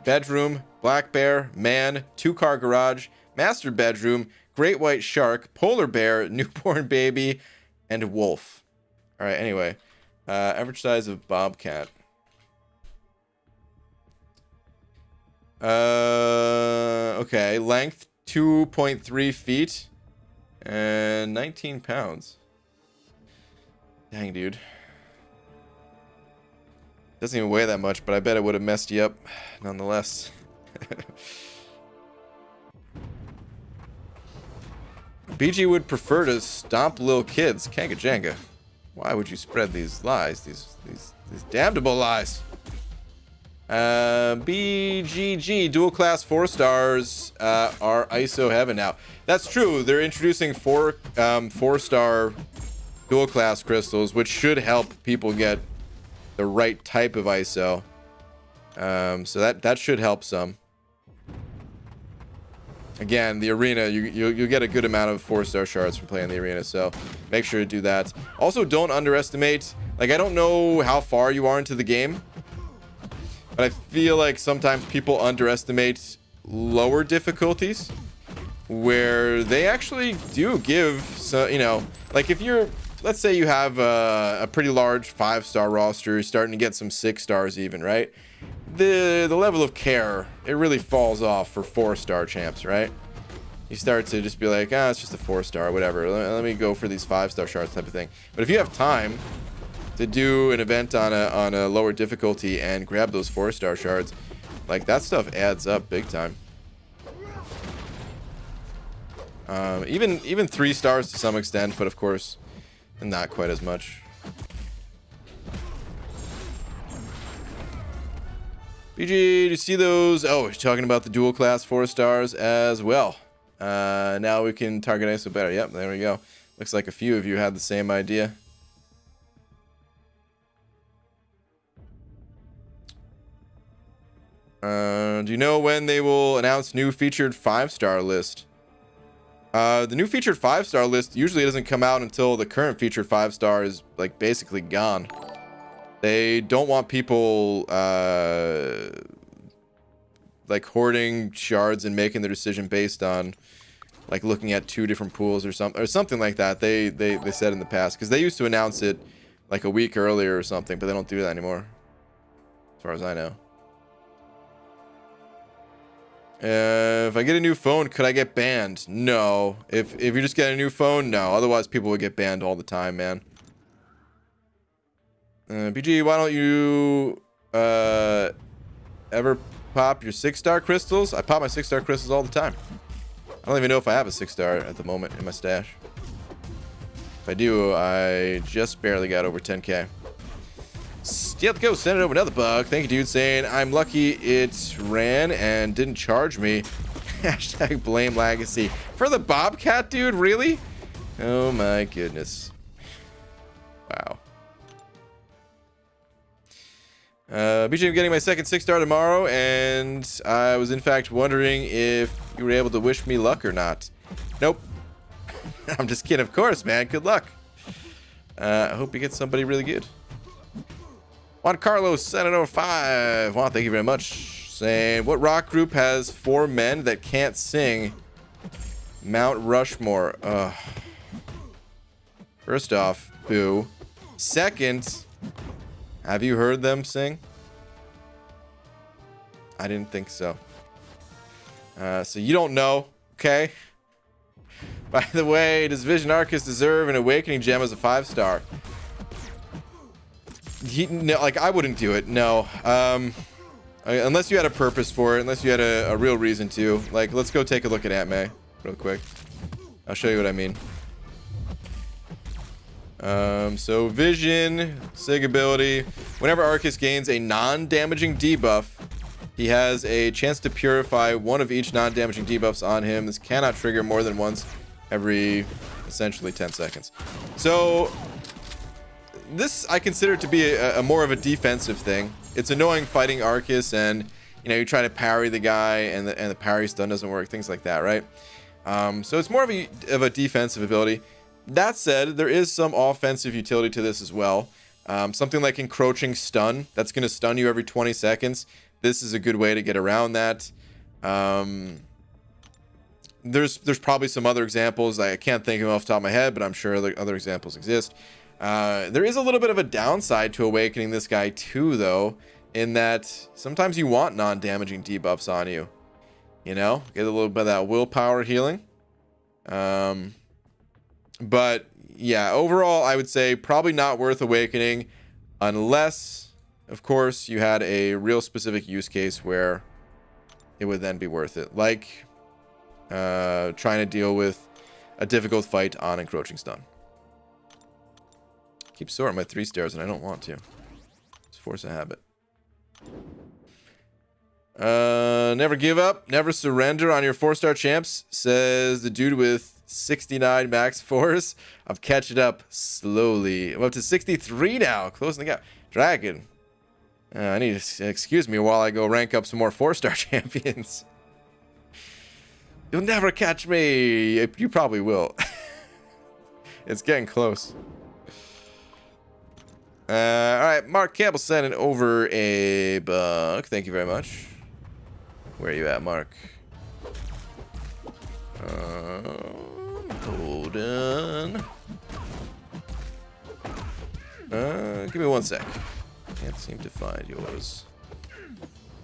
bedroom, black bear, man, 2-car garage, master bedroom, great white shark, polar bear, newborn baby, and wolf. All right, anyway, average size of bobcat. Okay, length 2.3 feet and 19 pounds. Dang, dude. Doesn't even weigh that much, but I bet it would have messed you up nonetheless. BG would prefer to stomp little kids. Kanga Jenga. Why would you spread these lies? These damnable lies. BGG dual class 4 stars are ISO heaven now. That's true. They're introducing 4-star dual class crystals, which should help people get the right type of ISO. So that should help some. Again, the arena, you get a good amount of 4-star shards from playing the arena, so make sure to do that. Also, don't underestimate, like, I don't know how far you are into the game, but I feel like sometimes people underestimate lower difficulties, where they actually do give, so, like if you're, let's say you have a pretty large 5-star roster, you're starting to get some 6 stars even, right? The level of care, it really falls off for 4-star champs, right? You start to just be like, it's just a 4-star, whatever. Let me go for these 5-star shards type of thing. But if you have time to do an event on a lower difficulty and grab those 4-star shards, like, that stuff adds up big time. Even 3 stars to some extent, but of course, not quite as much. BG, do you see those? Oh, he's talking about the dual class 4 stars as well. Now we can target ISO better. Yep, there we go. Looks like a few of you had the same idea. Do you know when they will announce new featured 5-star list? The new featured 5-star list usually doesn't come out until the current featured 5-star is like basically gone. They don't want people like hoarding shards and making their decision based on like looking at 2 different pools or something like that. They said in the past, because they used to announce it like a week earlier or something, but they don't do that anymore, as far as I know. If I get a new phone, could I get banned? No. If you just get a new phone, no. Otherwise, people would get banned all the time, man. BG, why don't you ever pop your 6-star crystals? I pop my 6-star crystals all the time. I don't even know if I have a 6-star at the moment in my stash. If I do, I just barely got over 10k. Yep, go send it over another bug. Thank you, dude, saying I'm lucky it ran and didn't charge me. Hashtag blame legacy. For the Bobcat, dude, really? Oh my goodness. Wow. BJ, I'm getting my second 6-star tomorrow, and I was in fact wondering if you were able to wish me luck or not. Nope. I'm just kidding, of course, man. Good luck. I hope you get somebody really good. Juan Carlos, Senator 5. Juan, thank you very much. Saying, what rock group has 4 men that can't sing? Mount Rushmore. First off, boo. Second, have you heard them sing? I didn't think so. So you don't know, okay? By the way, does Vision Arcus deserve an Awakening Gem as a 5-star? No, like, I wouldn't do it, no. Unless you had a purpose for it, unless you had a real reason to. Like, let's go take a look at Aunt May real quick. I'll show you what I mean. So Vision, Sig ability. Whenever Arcus gains a non-damaging debuff, he has a chance to purify one of each non-damaging debuffs on him. This cannot trigger more than once every, essentially, 10 seconds. So this I consider to be a more of a defensive thing. It's annoying fighting Arcus, and you know, you try to parry the guy, and the parry stun doesn't work, things like that, right? So it's more of a defensive ability. That said, there is some offensive utility to this as well. Something like encroaching stun, that's going to stun you every 20 seconds. This is a good way to get around that. There's probably some other examples. I can't think of them off the top of my head, but I'm sure other examples exist. There is a little bit of a downside to awakening this guy too, though, in that sometimes you want non-damaging debuffs on you. You know, get a little bit of that willpower healing. But yeah, overall, I would say probably not worth awakening unless, of course, you had a real specific use case where it would then be worth it. Like trying to deal with a difficult fight on encroaching stun. Keep sorting my 3 stars and I don't want to. It's force a habit. Never give up, never surrender on your 4-star champs, says the dude with 69 max force. I'm catching up slowly. I'm up to 63 now, closing the gap. Dragon, I need to excuse me while I go rank up some more 4-star champions. You'll never catch me. You probably will. It's getting close. All right, Mark Campbell sending over a buck. Thank you very much. Where are you at, Mark? Hold on. Give me 1 sec. Can't seem to find yours,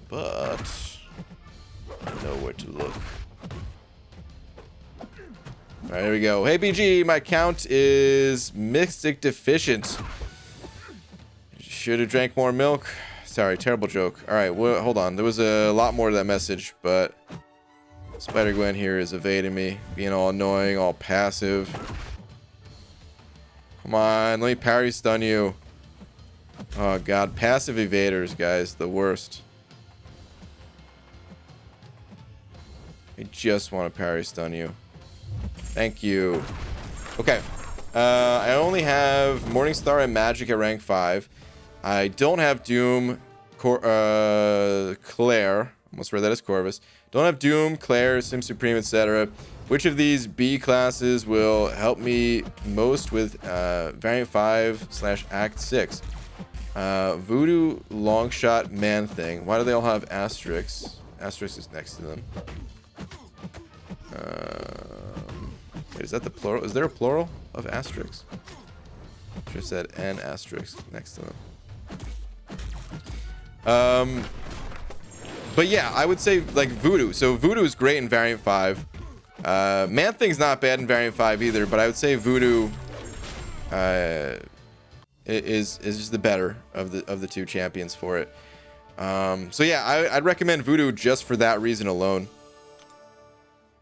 but I know where to look. All right, here we go. Hey, BG, my count is Mystic Deficient. Should have drank more milk. Sorry, terrible joke. All right, well, hold on. There was a lot more to that message, but Spider-Gwen here is evading me, being all annoying, all passive. Come on, let me parry stun you. Oh, God. Passive evaders, guys. The worst. I just want to parry stun you. Thank you. Okay. I only have Morningstar and Magic at rank 5. I don't have Doom, Claire. Almost read that as Corvus. Don't have Doom, Claire, Sim Supreme, etc. Which of these B classes will help me most with Variant 5 / Act 6? Voodoo, Longshot, Man Thing. Why do they all have asterisks? Asterisk is next to them. Wait, is that the plural? Is there a plural of asterisks? Should have said an asterisk next to them. But yeah, I would say like Voodoo. So Voodoo is great in Variant 5. Man Thing's not bad in Variant 5 either, but I would say Voodoo is just the better of the two champions for it. So yeah, I'd recommend Voodoo just for that reason alone.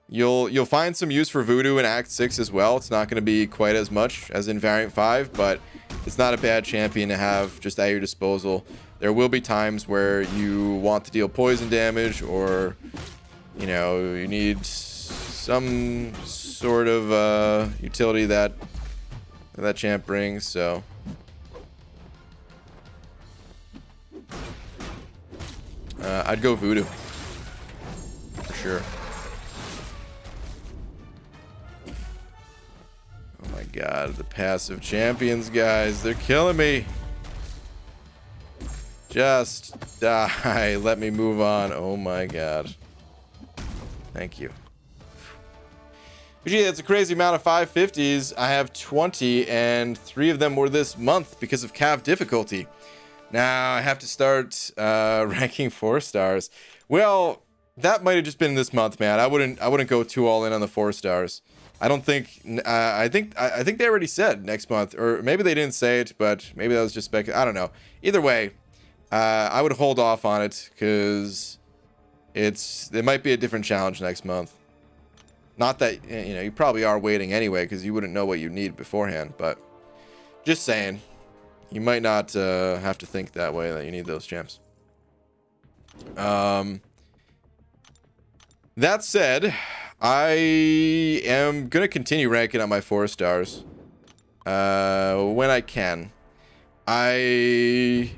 You'll find some use for Voodoo in Act 6 as well. It's not going to be quite as much as in Variant 5, but it's not a bad champion to have just at your disposal. There will be times where you want to deal poison damage, or you know, you need some sort of utility that champ brings. So I'd go Voodoo for sure. Oh my god, the passive champions, guys, they're killing me. Just die. Let me move on. Oh my god. Thank you. But gee, that's a crazy amount of 550s. I have 20, and 3 of them were this month because of Cav difficulty. Now I have to start ranking 4 stars. Well, that might have just been this month, man. I wouldn't go too all in on the 4 stars. I don't think. I think they already said next month, or maybe they didn't say it, but maybe that was just spec. I don't know. Either way, I would hold off on it because it might be a different challenge next month. Not that, you know, you probably are waiting anyway because you wouldn't know what you need beforehand, but just saying, you might not have to think that way that you need those gems. That said, I am gonna continue ranking on my 4 stars when I can. I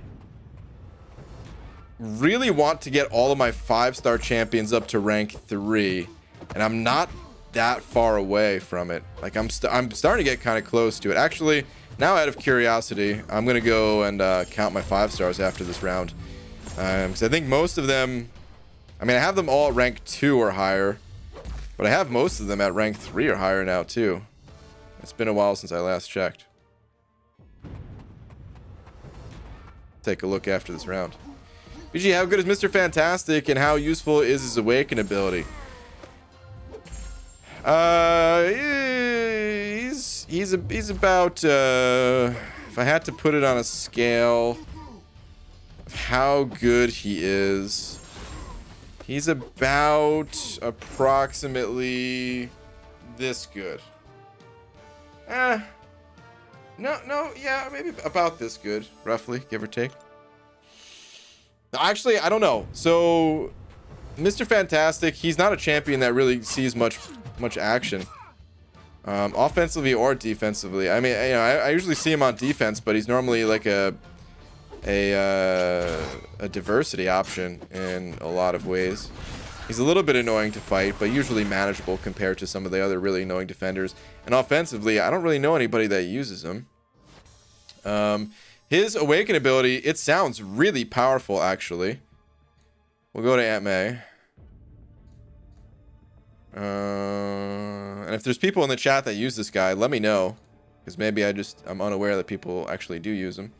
really want to get all of my 5-star champions up to rank 3, and I'm not that far away from it. Like I'm starting to get kind of close to it. Actually, now out of curiosity, I'm gonna go and count my 5 stars after this round, because I think most of them, I mean, I have them all at rank 2 or higher, but I have most of them at rank 3 or higher now too. It's been a while since I last checked. Take a look after this round. BG, how good is Mr. Fantastic, and how useful is his Awaken ability? He's about, if I had to put it on a scale of how good he is, he's about approximately this good. No, yeah, maybe about this good, roughly, give or take. Actually, I don't know. So, Mr. Fantastic, he's not a champion that really sees much action, offensively or defensively. I mean, you know, I usually see him on defense, but he's normally like a diversity option in a lot of ways. He's a little bit annoying to fight, but usually manageable compared to some of the other really annoying defenders. And offensively, I don't really know anybody that uses him. His Awaken ability, it sounds really powerful, actually. We'll go to Aunt May. And if there's people in the chat that use this guy, let me know, because maybe I'm unaware that people actually do use him.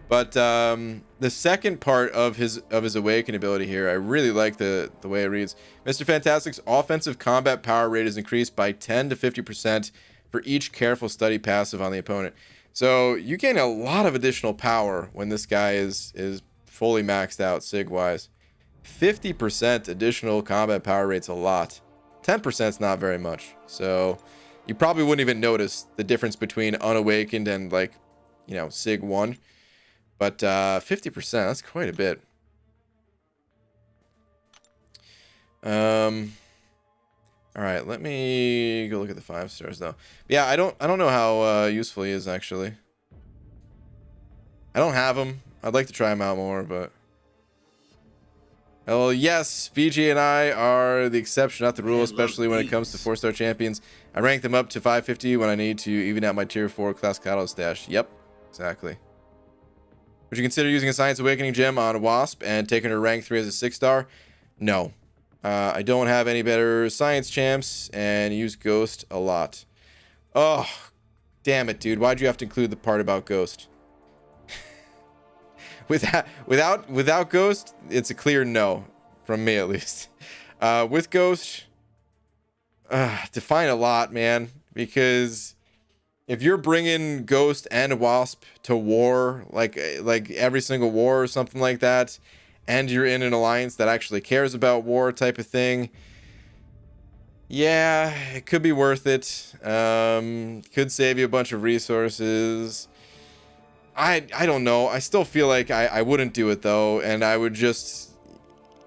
But the second part of his Awaken ability here, I really like the way it reads. Mr. Fantastic's offensive combat power rate is increased by 10 to 50% for each careful study passive on the opponent. So you gain a lot of additional power when this guy is fully maxed out sig-wise. 50% additional combat power rate's a lot. 10% is not very much. So you probably wouldn't even notice the difference between unawakened and, like, you know, sig 1. But 50%, that's quite a bit. All right, let me go look at the 5 stars though. Yeah, I don't know how useful he is actually. I don't have him. I'd like to try him out more, but Well, yes, BG and I are the exception, not the rule, Man loves especially when it comes to beans. 4-star champions. I rank them up to 550 when I need to even out my tier 4 class catalyst stash. Yep, exactly. Would you consider using a Science Awakening gem on Wasp and taking her rank 3 as a 6-star? No. I don't have any better science champs and use Ghost a lot. Oh, damn it, dude. Why'd you have to include the part about Ghost? Without Ghost, it's a clear no. From me, at least. With Ghost, define a lot, man. Because if you're bringing Ghost and Wasp to war, like every single war or something like that, and you're in an alliance that actually cares about war type of thing, yeah, it could be worth it. Could save you a bunch of resources. I don't know. I still feel like I wouldn't do it though, and I would just,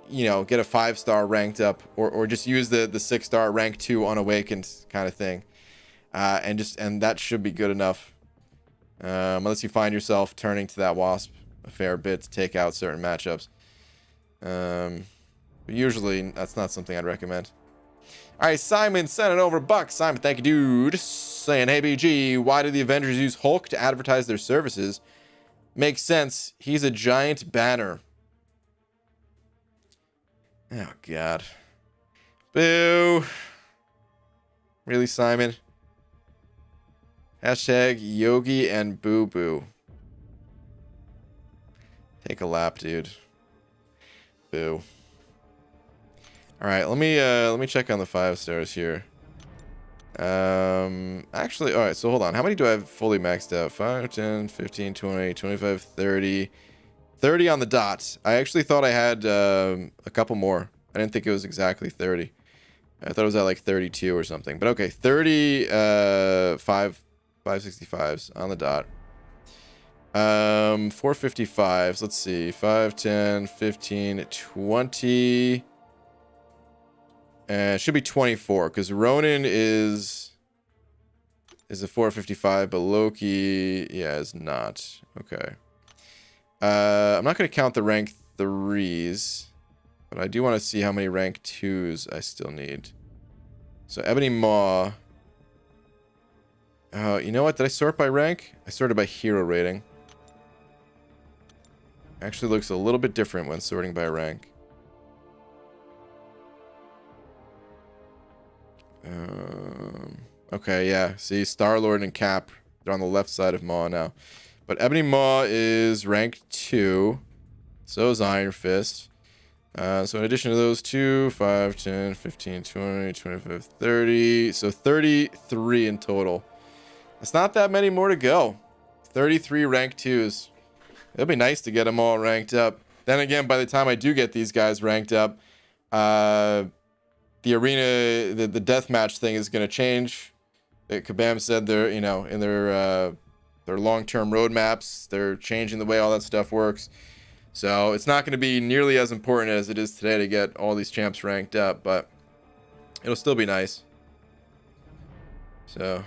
you know, get a 5-star ranked up, or just use the 6-star rank 2 unawakened kind of thing, and that should be good enough. Unless you find yourself turning to that Wasp a fair bit to take out certain matchups. But usually that's not something I'd recommend. All right, Simon sent it over. Buck, Simon, thank you, dude. Saying, hey, BG, why do the Avengers use Hulk to advertise their services? Makes sense. He's a giant banner. Oh, God. Boo. Really, Simon? Hashtag Yogi and Boo Boo. Take a lap, dude. Boo. All right, let me check on the 5 stars here. Actually, all right, so hold on. How many do I have fully maxed out? 5, 10, 15, 20, 25, 30. 30 on the dot. I actually thought I had a couple more. I didn't think it was exactly 30. I thought it was at like 32 or something. But okay, 30 565s on the dot. 455s. Let's see. 5, 10, 15, 20. It should be 24 because Ronin is a 455, but Loki, yeah, is not. Okay. I'm not going to count the rank 3s, but I do want to see how many rank 2s I still need. So Ebony Maw. You know what? Did I sort by rank? I sorted by hero rating. Actually looks a little bit different when sorting by rank. Okay, yeah. See, Star-Lord and Cap, they're on the left side of Maw now. But Ebony Maw is rank 2. So is Iron Fist. So in addition to those two, 5, 10, 15, 20, 25, 30. So 33 in total. It's not that many more to go. 33 rank 2s. It'll be nice to get them all ranked up. Then again, by the time I do get these guys ranked up, the arena, the deathmatch thing is going to change. Kabam said they're, you know, in their long-term roadmaps, they're changing the way all that stuff works. So it's not going to be nearly as important as it is today to get all these champs ranked up, but it'll still be nice. So,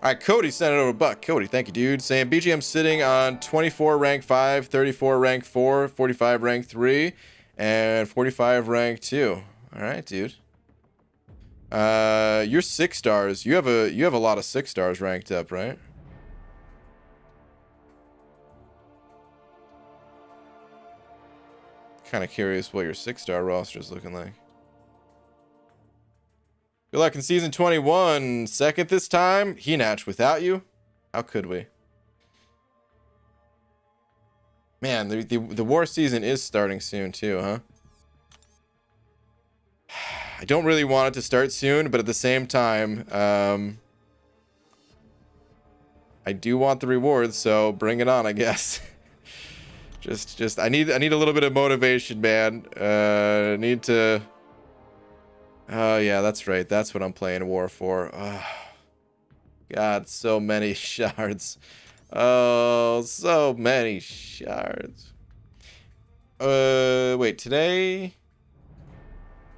all right, Cody sent it over. Buck, Cody, thank you, dude. Saying BGM sitting on 24 rank 5, 34 rank 4, 45 rank 3. And 45 rank 2. All right, dude. You're 6 stars. You have a lot of 6 stars ranked up, right? Kind of curious what your 6-star roster is looking like. Good luck in season 21. Second this time. Hinach without you. How could we? Man, the war season is starting soon too, huh? I don't really want it to start soon, but at the same time, I do want the rewards, so bring it on, I guess. just I need a little bit of motivation, man. I need to. Oh yeah, that's right. That's what I'm playing war for. Oh, God, so many shards. Oh, so many shards. Wait, today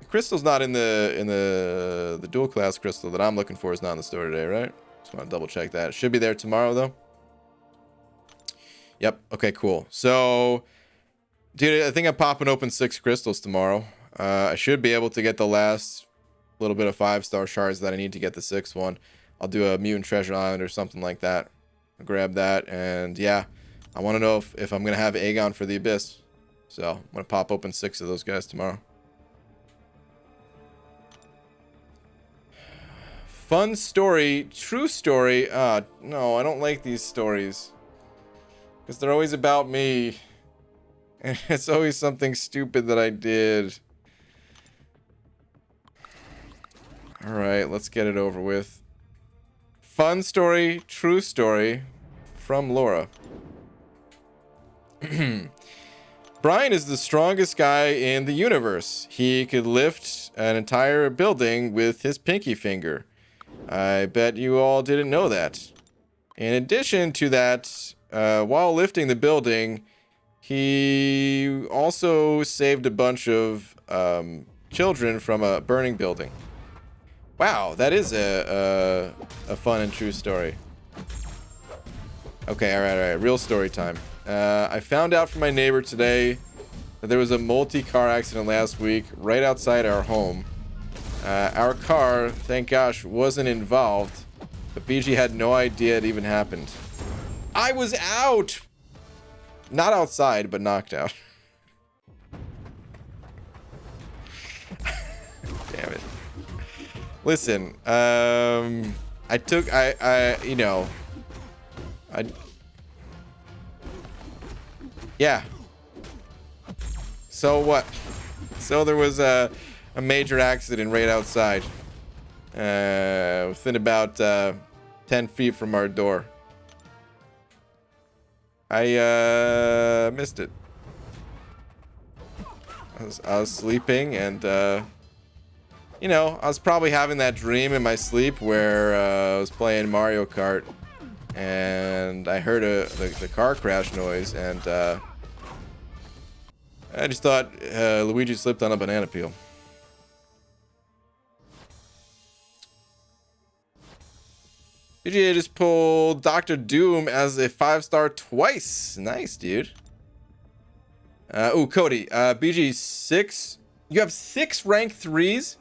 the crystal's not in the dual class crystal that I'm looking for is not in the store today, right? Just want to double check that. It should be there tomorrow though. Yep. Okay, cool. So Dude, I think I'm popping open 6 crystals tomorrow. I should be able to get the last little bit of 5-star shards that I need to get the 6th one. I'll do a mutant treasure island or something like that. I'll grab that, and yeah, I want to know if I'm gonna have Aegon for the Abyss. So I'm gonna pop open 6 of those guys tomorrow. Fun story, true story. No, I don't like these stories because they're always about me. And it's always something stupid that I did. Alright, let's get it over with. Fun story, true story from Laura. Brian is the strongest guy in the universe. He could lift an entire building with his pinky finger. I bet you all didn't know that. In addition to that, while lifting the building, he also saved a bunch of children from a burning building. Wow, that is a fun and true story. Okay, all right, real story time. I found out from my neighbor today that there was a multi-car accident last week right outside our home. Our car, thank gosh, wasn't involved, but BG had no idea it even happened. I was out! Not outside, but knocked out. Damn it. Listen, yeah. So what? So there was a major accident right outside, within about 10 feet from our door. I missed it. I was sleeping, and you know, I was probably having that dream in my sleep where I was playing Mario Kart, and I heard the car crash noise, and I just thought Luigi slipped on a banana peel. BGA just pulled Dr. Doom as a 5-star twice. Nice, dude. Cody. BG 6. You have 6 rank 3s?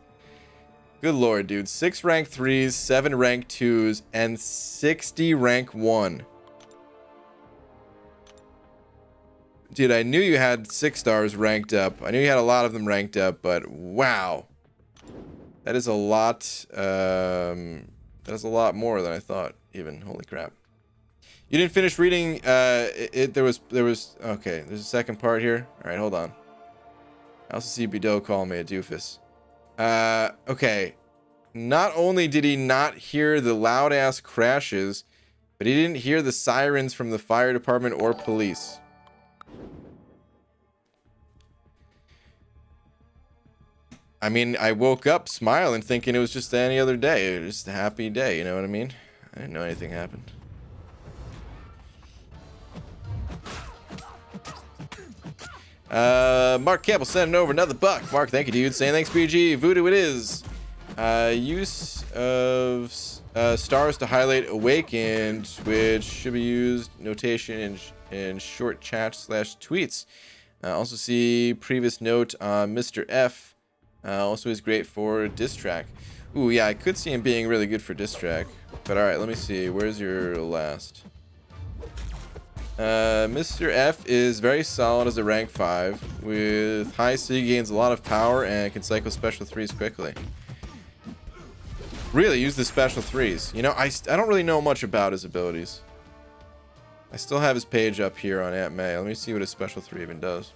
Good lord, dude. 6 rank 3s, 7 rank 2s, and 60 rank 1. Dude, I knew you had 6 stars ranked up. I knew you had a lot of them ranked up, but wow. That is a lot. That is a lot more than I thought, even. Holy crap. You didn't finish reading, there was, okay, there's a second part here. All right, hold on. I also see Bideau call me a doofus. Okay. Not only did he not hear the loud-ass crashes, but he didn't hear the sirens from the fire department or police. I mean, I woke up smiling, thinking it was just any other day. It was just a happy day, you know what I mean? I didn't know anything happened. Mark Campbell sending over another buck. Mark, thank you, dude. Saying thanks, BG. Voodoo it is. Use of stars to highlight awakened, which should be used notation in short chat / tweets. Also see previous note on Mr. F. Also is great for diss track. Ooh, yeah, I could see him being really good for diss track. But alright, let me see. Where's your last? Mr. F is very solid as a rank 5. With high C, gains a lot of power and can cycle special 3s quickly. Really, use the special 3s. You know, I don't really know much about his abilities. I still have his page up here on Aunt May. Let me see what his special 3 even does.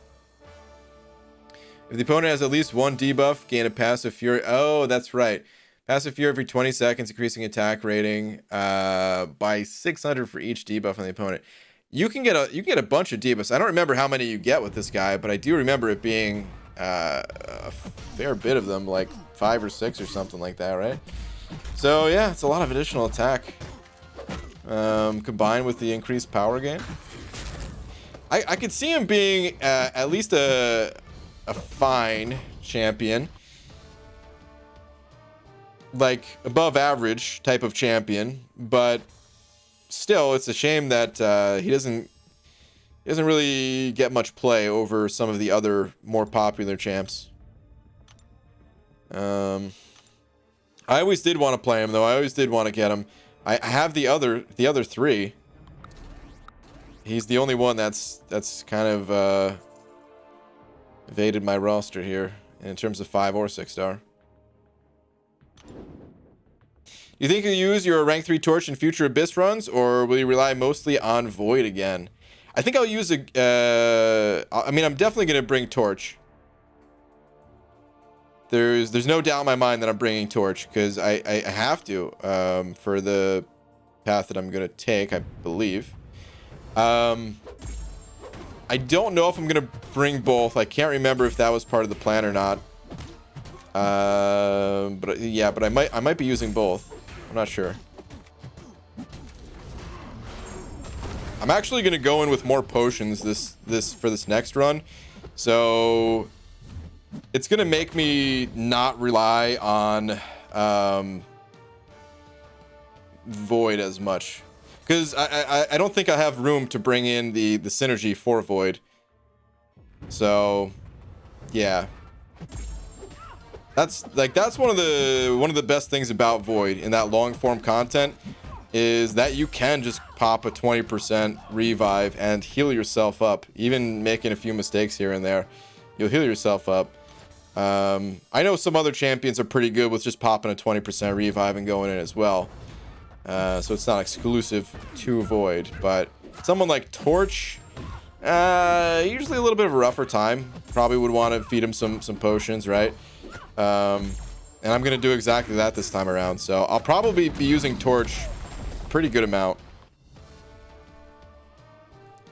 If the opponent has at least 1 debuff, gain a passive fury. Oh, that's right. Passive fury every 20 seconds, increasing attack rating by 600 for each debuff on the opponent. You can get a bunch of debuffs. I don't remember how many you get with this guy, but I do remember it being a fair bit of them, like 5 or 6 or something like that, right? So yeah, it's a lot of additional attack combined with the increased power gain. I could see him being at least a fine champion, like above average type of champion, but still it's a shame that he doesn't He doesn't really get much play over some of the other more popular champs. I always did want to play him, though. I always did want to get him. I have the other three. He's the only one that's kind of evaded my roster here in terms of 5 or 6 star. You think you'll use your rank 3 torch in future Abyss runs, or will you rely mostly on Void again? I think I'll use a. I mean, I'm definitely gonna bring torch. There's no doubt in my mind that I'm bringing torch because I have to for the path that I'm gonna take, I believe. I don't know if I'm gonna bring both. I can't remember if that was part of the plan or not. But yeah, but I might be using both. I'm not sure. I'm actually gonna go in with more potions for this next run, so it's gonna make me not rely on Void as much, because I don't think I have room to bring in the synergy for Void. So yeah, that's one of the best things about Void in that long form content, is that you can just pop a 20% revive and heal yourself up. Even making a few mistakes here and there, you'll heal yourself up. I know some other champions are pretty good with just popping a 20% revive and going in as well. So it's not exclusive to Void, but someone like Torch, usually a little bit of a rougher time. Probably would want to feed him some potions, right? And I'm gonna do exactly that this time around. So I'll probably be using Torch a pretty good amount,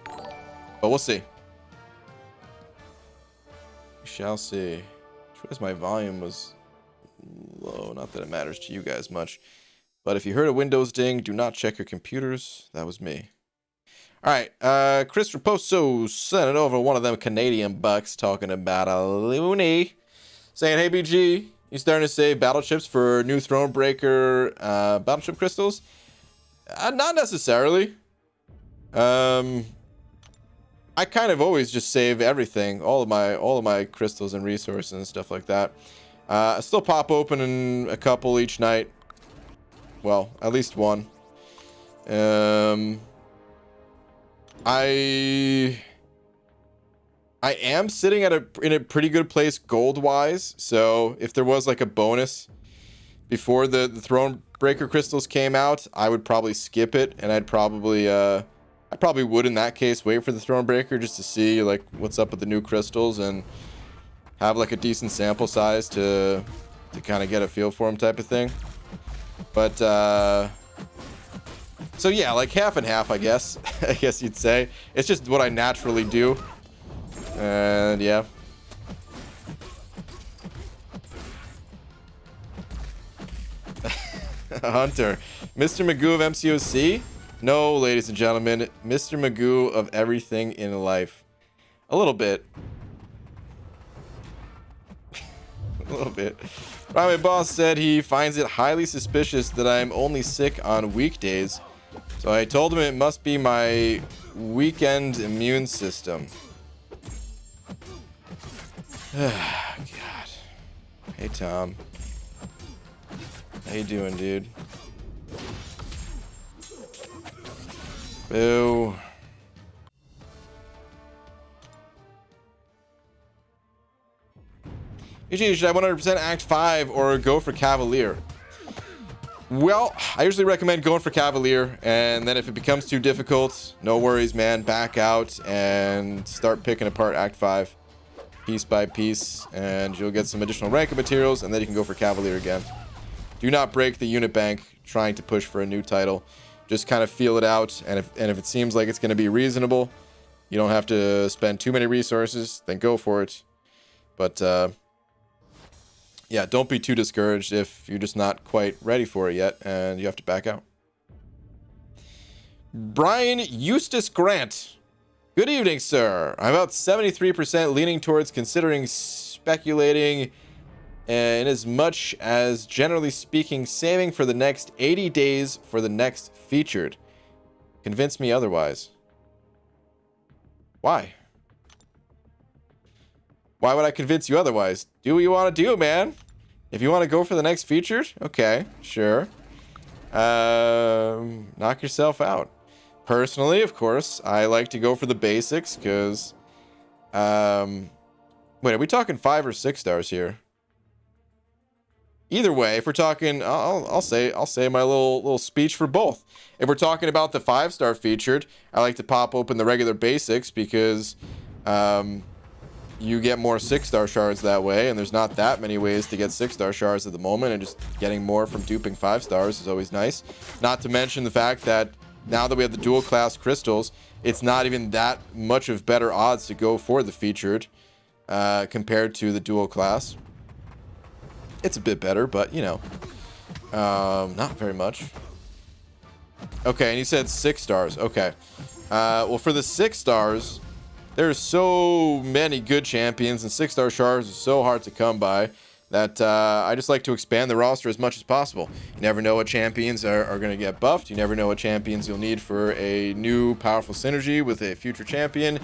but we'll see. We shall see. Because my volume was low. Not that it matters to you guys much, but if you heard a Windows ding, do not check your computers. That was me. All right, Chris Raposo sent it over one of them Canadian bucks talking about a loony, saying, "Hey BG, you starting to save battle chips for new Thronebreaker battle chip crystals?" Not necessarily. I kind of always just save everything, all of my crystals and resources and stuff like that. I still pop open in a couple each night. Well, at least one. I am sitting in a pretty good place gold wise. So if there was like a bonus before the Thronebreaker crystals came out, I would probably skip it, and I probably would in that case wait for the Thronebreaker just to see like what's up with the new crystals and have like a decent sample size to kind of get a feel for them type of thing. But so yeah, like half and half, I guess. I guess you'd say. It's just what I naturally do. And yeah. Hunter, Mr. Magoo of MCOC? No, ladies and gentlemen, Mr. Magoo of everything in life. A little bit. A little bit. My boss said he finds it highly suspicious that I'm only sick on weekdays. So I told him it must be my weekend immune system. God. Hey, Tom. How you doing, dude? Boo. EG, should I 100% Act 5 or go for Cavalier? Well, I usually recommend going for Cavalier, and then if it becomes too difficult, no worries, man. Back out and start picking apart Act 5 piece by piece, and you'll get some additional ranking materials, and then you can go for Cavalier again. Do not break the unit bank trying to push for a new title. Just kind of feel it out, and if it seems like it's going to be reasonable, you don't have to spend too many resources, then go for it. But yeah, don't be too discouraged if you're just not quite ready for it yet and you have to back out. Brian Eustace Grant. Good evening, sir. I'm about 73% leaning towards considering speculating, in as much as, generally speaking, saving for the next 80 days for the next featured. Convince me otherwise. Why? Why would I convince you otherwise? Do what you want to do, man. If you want to go for the next featured, okay, sure. Knock yourself out. Personally, of course, I like to go for the basics because, wait, are we talking 5 or 6 stars here? Either way, if we're talking, I'll say my little speech for both. If we're talking about the 5-star featured, I like to pop open the regular basics because, you get more 6-star shards that way, and there's not that many ways to get 6-star shards at the moment, and just getting more from duping 5 stars is always nice. Not to mention the fact that now that we have the dual class crystals, it's not even that much of better odds to go for the featured compared to the dual class. It's a bit better, but you know, not very much. Okay, and you said 6 stars. Okay. Well, for the 6 stars, there's so many good champions, and 6-star shards are so hard to come by that I just like to expand the roster as much as possible. You never know what champions are going to get buffed. You never know what champions you'll need for a new powerful synergy with a future champion.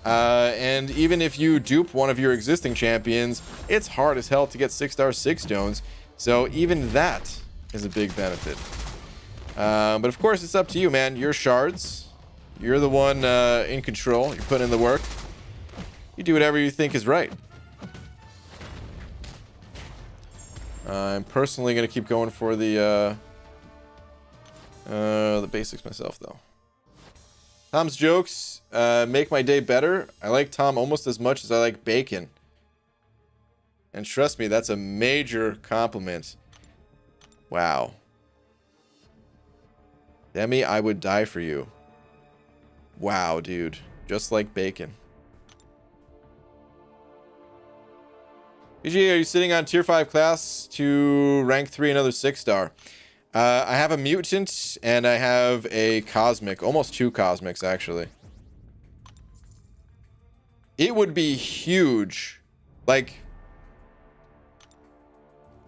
And even if you dupe one of your existing champions, it's hard as hell to get 6-star 6 stones. So even that is a big benefit. But of course, it's up to you, man. Your shards. You're the one in control. You're putting in the work. You do whatever you think is right. I'm personally going to keep going for the basics myself, though. Tom's jokes make my day better. I like Tom almost as much as I like bacon. And trust me, that's a major compliment. Wow. Demi, I would die for you. Wow, dude. Just like bacon. BG, are you sitting on tier 5 class to rank 3 another 6-star? I have a mutant and I have a cosmic. Almost 2 cosmics, actually. It would be huge. Like,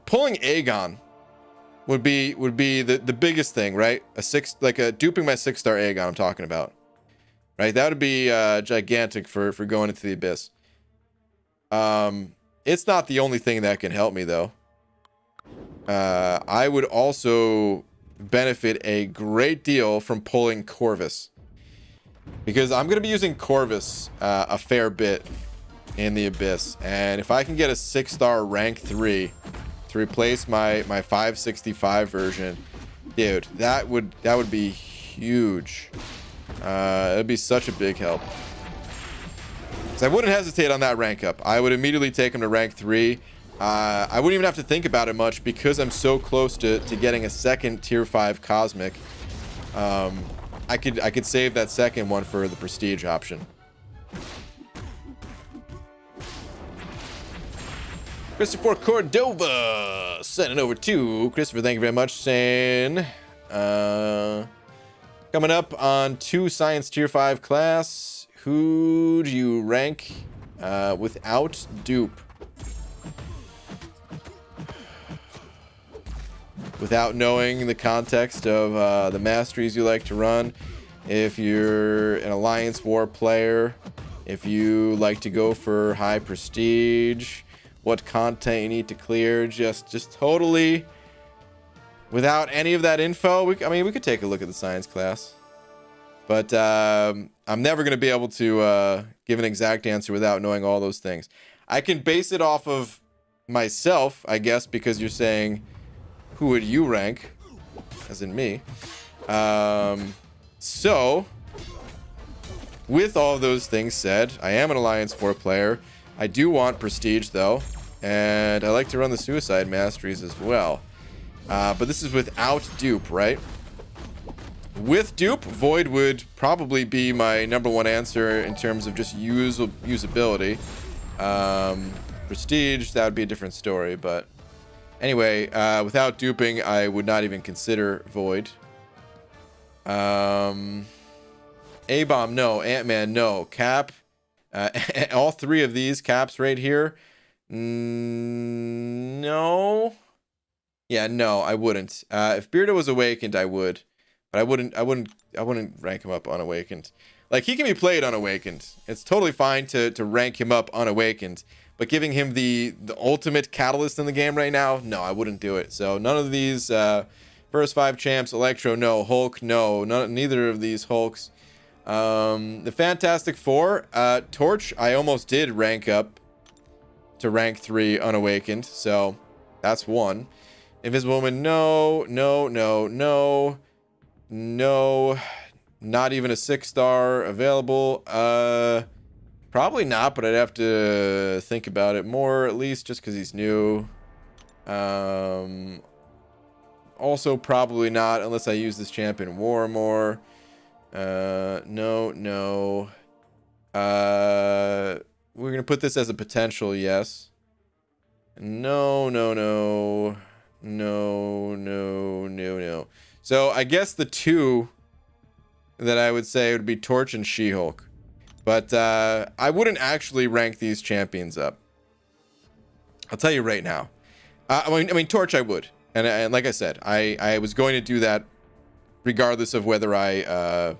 pulling Aegon would be the biggest thing, right? Duping my 6-star Aegon I'm talking about. Right, that would be gigantic for going into the abyss. It's not the only thing that can help me, though. I would also benefit a great deal from pulling Corvus. Because I'm going to be using Corvus a fair bit in the abyss. And if I can get a 6-star rank 3 to replace my 565 version, dude, that would be huge. It'd be such a big help. Because I wouldn't hesitate on that rank up. I would immediately take him to rank 3. I wouldn't even have to think about it much because I'm so close to getting a second tier 5 cosmic. I could save that second one for the prestige option. Christopher Cordova sending over to Christopher. Thank you very much, saying coming up on 2 science tier 5 class, who do you rank without dupe? Without knowing the context of the masteries you like to run, if you're an Alliance War player, if you like to go for high prestige, what content you need to clear, just totally without any of that info. We could take a look at the science class, but I'm never going to be able to give an exact answer without knowing all those things. I can base it off of myself, I guess, because you're saying, who would you rank? As in me. So, with all those things said, I am an Alliance 4 player. I do want prestige, though. And I like to run the suicide masteries as well. But this is without dupe, right? With dupe, Void would probably be my #1 answer in terms of just usability. Prestige, that would be a different story, but anyway, without duping, I would not even consider Void. A-Bomb, no. Ant-Man, no. Cap, all 3 of these caps right here, no. Yeah, no, I wouldn't. If Beardo was awakened, I would. but I wouldn't rank him up unawakened. Like, he can be played unawakened. It's totally fine to rank him up unawakened, but giving him the ultimate catalyst in the game right now, no, I wouldn't do it. So none of these first 5 champs. Electro, no. Hulk, no. Neither of these Hulks. The Fantastic Four, Torch, I almost did rank up to rank 3 unawakened, so that's 1. Invisible Woman, no. Not even a 6-star available. Probably not, but I'd have to think about it more, at least, just because he's new. Also probably not, unless I use this champ in War more. No. We're gonna put this as a potential yes. No. So I guess the 2 that I would say would be Torch and She-Hulk. But I wouldn't actually rank these champions up. I'll tell you right now. I mean Torch I would. And like I said, I was going to do that regardless of whether I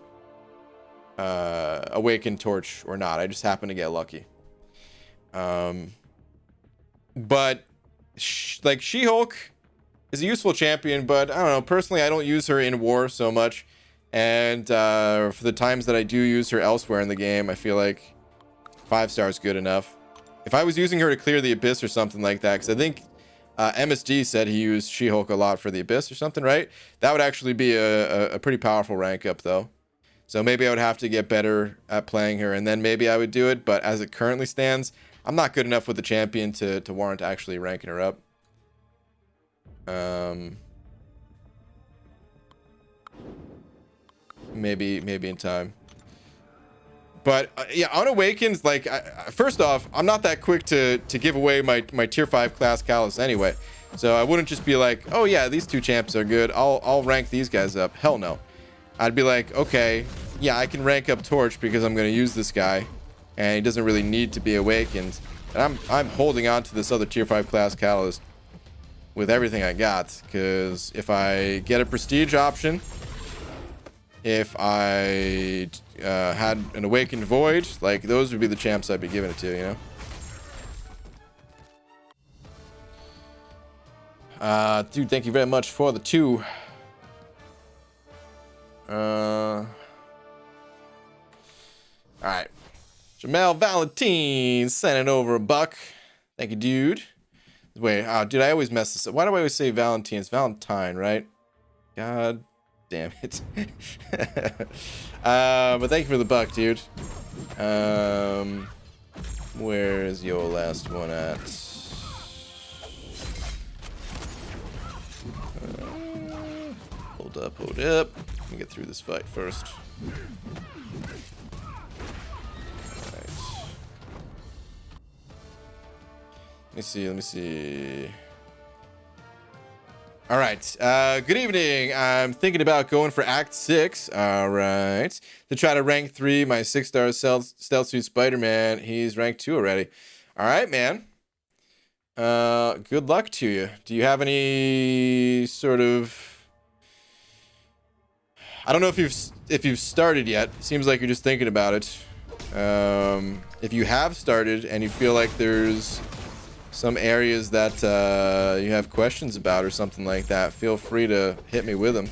awaken Torch or not. I just happened to get lucky. But like She-Hulk is a useful champion, but I don't know, personally I don't use her in War so much, and for the times that I do use her elsewhere in the game, I feel like 5 stars good enough. If I was using her to clear the Abyss or something like that, because I think MSD said he used She-Hulk a lot for the Abyss or something, right? That would actually be a pretty powerful rank up though. So maybe I would have to get better at playing her, and then maybe I would do it. But as it currently stands, I'm not good enough with the champion to warrant actually ranking her up. Maybe in time. But yeah, Unawakened, like, first off, I'm not that quick to give away my tier 5 class Callus anyway. So I wouldn't just be like, oh yeah, these 2 champs are good, I'll rank these guys up. Hell no. I'd be like, okay, yeah, I can rank up Torch because I'm going to use this guy, and he doesn't really need to be awakened. And I'm holding on to this other tier 5 class Catalyst with everything I got, because if I get a prestige option, if I had an awakened Void, like, those would be the champs I'd be giving it to, you know? Dude, thank you very much for the 2. All right, Jamel Valentine sending over $1. Thank you, dude. Wait, dude, I always mess this up. Why do I always say Valentine? It's Valentine, right? God damn it. But thank you for the $1, dude. Where is your last one at? Hold up. Let me get through this fight first. Alright. Let me see. Alright, good evening. I'm thinking about going for Act 6. Alright. To try to rank 3 my 6-star stealth suit Spider-Man. He's rank 2 already. Alright, man. Good luck to you. Do you have any sort of... I don't know if you've started yet. Seems like you're just thinking about it. If you have started and you feel like there's some areas that you have questions about or something like that, feel free to hit me with them.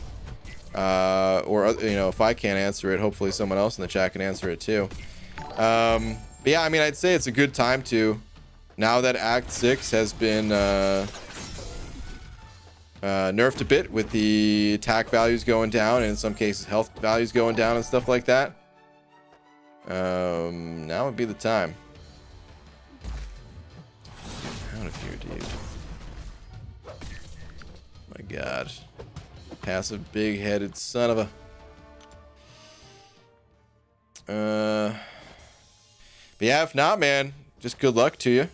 Or, you know, if I can't answer it, hopefully someone else in the chat can answer it too. But yeah, I mean, I'd say it's a good time to, now that Act 6 has been nerfed a bit with the attack values going down, and in some cases health values going down and stuff like that. Now would be the time. Out of here, dude. My god. Passive big-headed son of a... But yeah, if not, man, just good luck to you.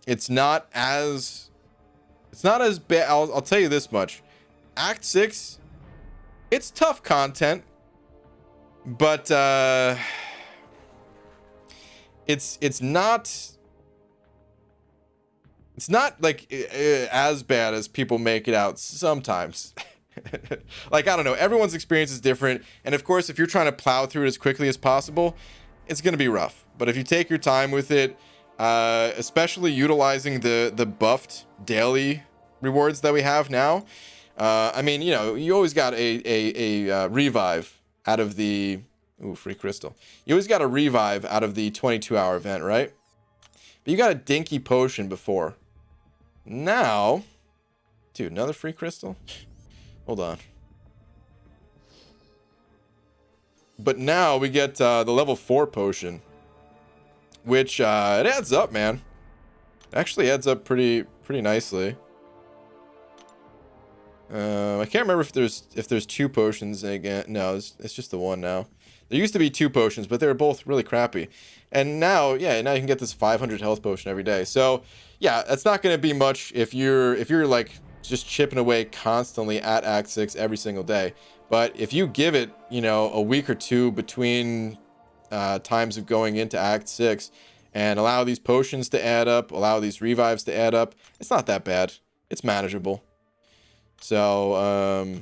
It's not as bad. I'll tell you this much. Act 6, it's tough content, but it's not It's not like as bad as people make it out sometimes. Like, I don't know, everyone's experience is different, and of course if you're trying to plow through it as quickly as possible, it's going to be rough. But if you take your time with it, especially utilizing the buffed daily rewards that we have now, I mean, you know, you always got a revive out of the free crystal. You always got a revive out of the 22-hour event, right? But you got a dinky potion before. Now, dude, another free crystal? Hold on. But now we get the level 4 potion, which it adds up, man. It actually adds up pretty nicely. I can't remember if there's 2 potions again. No, it's just the one now. There used to be 2 potions, but they were both really crappy. And now, yeah, now you can get this 500 health potion every day. So, yeah, that's not going to be much if you're like just chipping away constantly at Act 6 every single day. But if you give it, you know, a week or 2 between times of going into Act 6 and allow these potions to add up, allow these revives to add up, it's not that bad. It's manageable. So,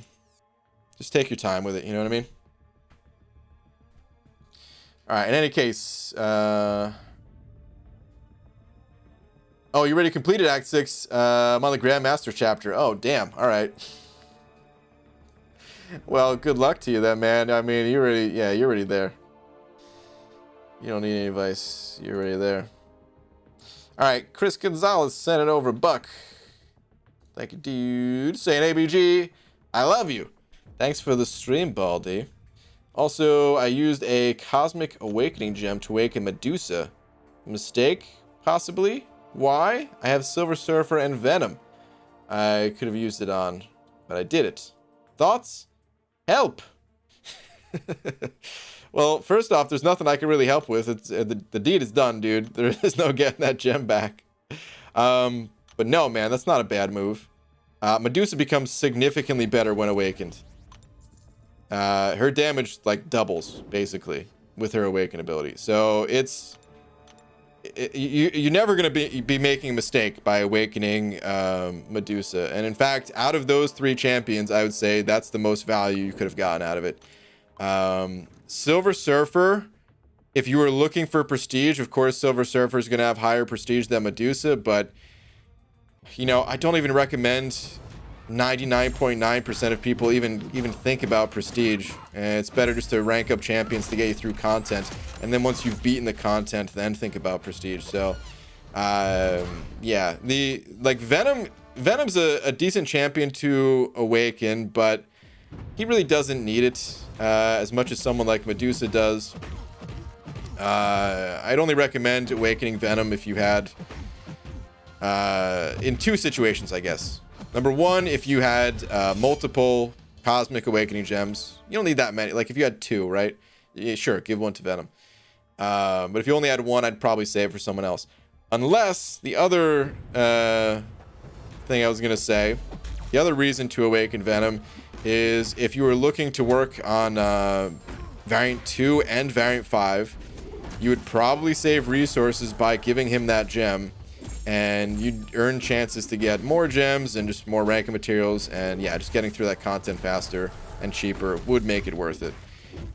just take your time with it, you know what I mean? Alright, in any case, oh, you already completed Act 6. I'm on the Grandmaster chapter. Oh, damn. Alright. Well, good luck to you then, man. I mean, you're already there. You don't need any advice. You're already there. Alright, Chris Gonzalez sent it over $1. Thank you, dude. Saying ABG, I love you. Thanks for the stream, Baldy. Also, I used a Cosmic Awakening gem to awaken Medusa. Mistake, possibly? Why? I have Silver Surfer and Venom. I could have used it on, but I did it. Thoughts? Help! Well, first off, there's nothing I can really help with. It's the deed is done, dude. There is no getting that gem back. But no, man, that's not a bad move. Medusa becomes significantly better when awakened. Her damage like doubles basically with her awaken ability. So you're never gonna be making a mistake by awakening Medusa. And in fact, out of those 3 champions, I would say that's the most value you could have gotten out of it. Silver Surfer, if you were looking for prestige, of course Silver Surfer is gonna have higher prestige than Medusa, but you know, I don't even recommend 99.9% of people even think about prestige. And it's better just to rank up champions to get you through content, and then once you've beaten the content, then think about prestige. So yeah, Venom's a decent champion to awaken, but he really doesn't need it as much as someone like Medusa does. I'd only recommend awakening Venom if you had in 2 situations, I guess. Number 1, if you had multiple Cosmic Awakening gems. You don't need that many. Like if you had 2, right? Yeah, sure, give 1 to Venom. But if you only had 1, I'd probably save for someone else. Unless the other thing I was gonna say, the other reason to awaken Venom is if you were looking to work on Variant 2 and Variant 5, you would probably save resources by giving him that gem. And you'd earn chances to get more gems and just more ranking materials. And yeah, just getting through that content faster and cheaper would make it worth it.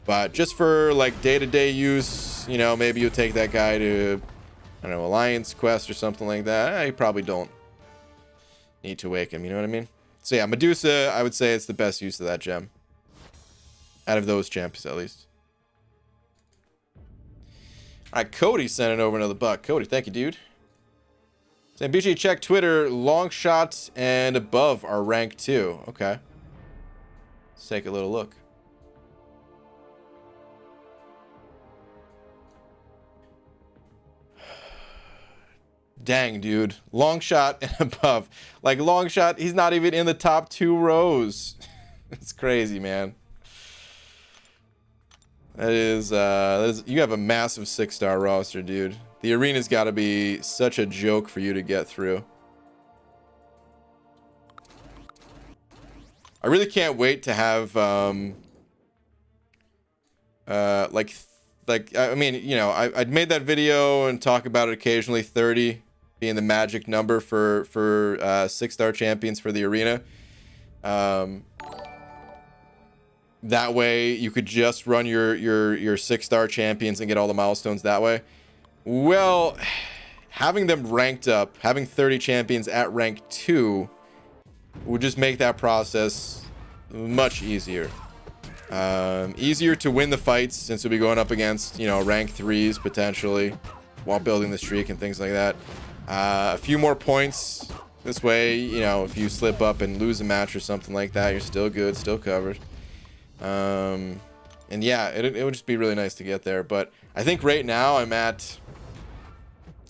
But just for like day-to-day use, you know, maybe you'll take that guy to, I don't know, Alliance Quest or something like that. You probably don't need to awaken him, you know what I mean? So yeah, Medusa, I would say it's the best use of that gem. Out of those champions, at least. Alright, Cody sent it over another $1. Cody, thank you, dude. Saying, BG, check Twitter. Long shot and above are rank 2. Okay. Let's take a little look. Dang, dude. Long shot and above. Like, long shot, he's not even in the top 2 rows. It's crazy, man. That is, you have a massive 6-star roster, dude. The arena's got to be such a joke for you to get through. I really can't wait to have, like, I mean, you know, I'd made that video and talk about it occasionally, 30 being the magic number for 6-star champions for the arena. That way you could just run your 6-star champions and get all the milestones that way. Well, having them ranked up, having 30 champions at rank 2 would just make that process much easier. Easier to win the fights since we'll be going up against, you know, rank 3s potentially while building the streak and things like that. A few more points this way, you know, if you slip up and lose a match or something like that, you're still good, still covered. And yeah, it would just be really nice to get there. But I think right now I'm at,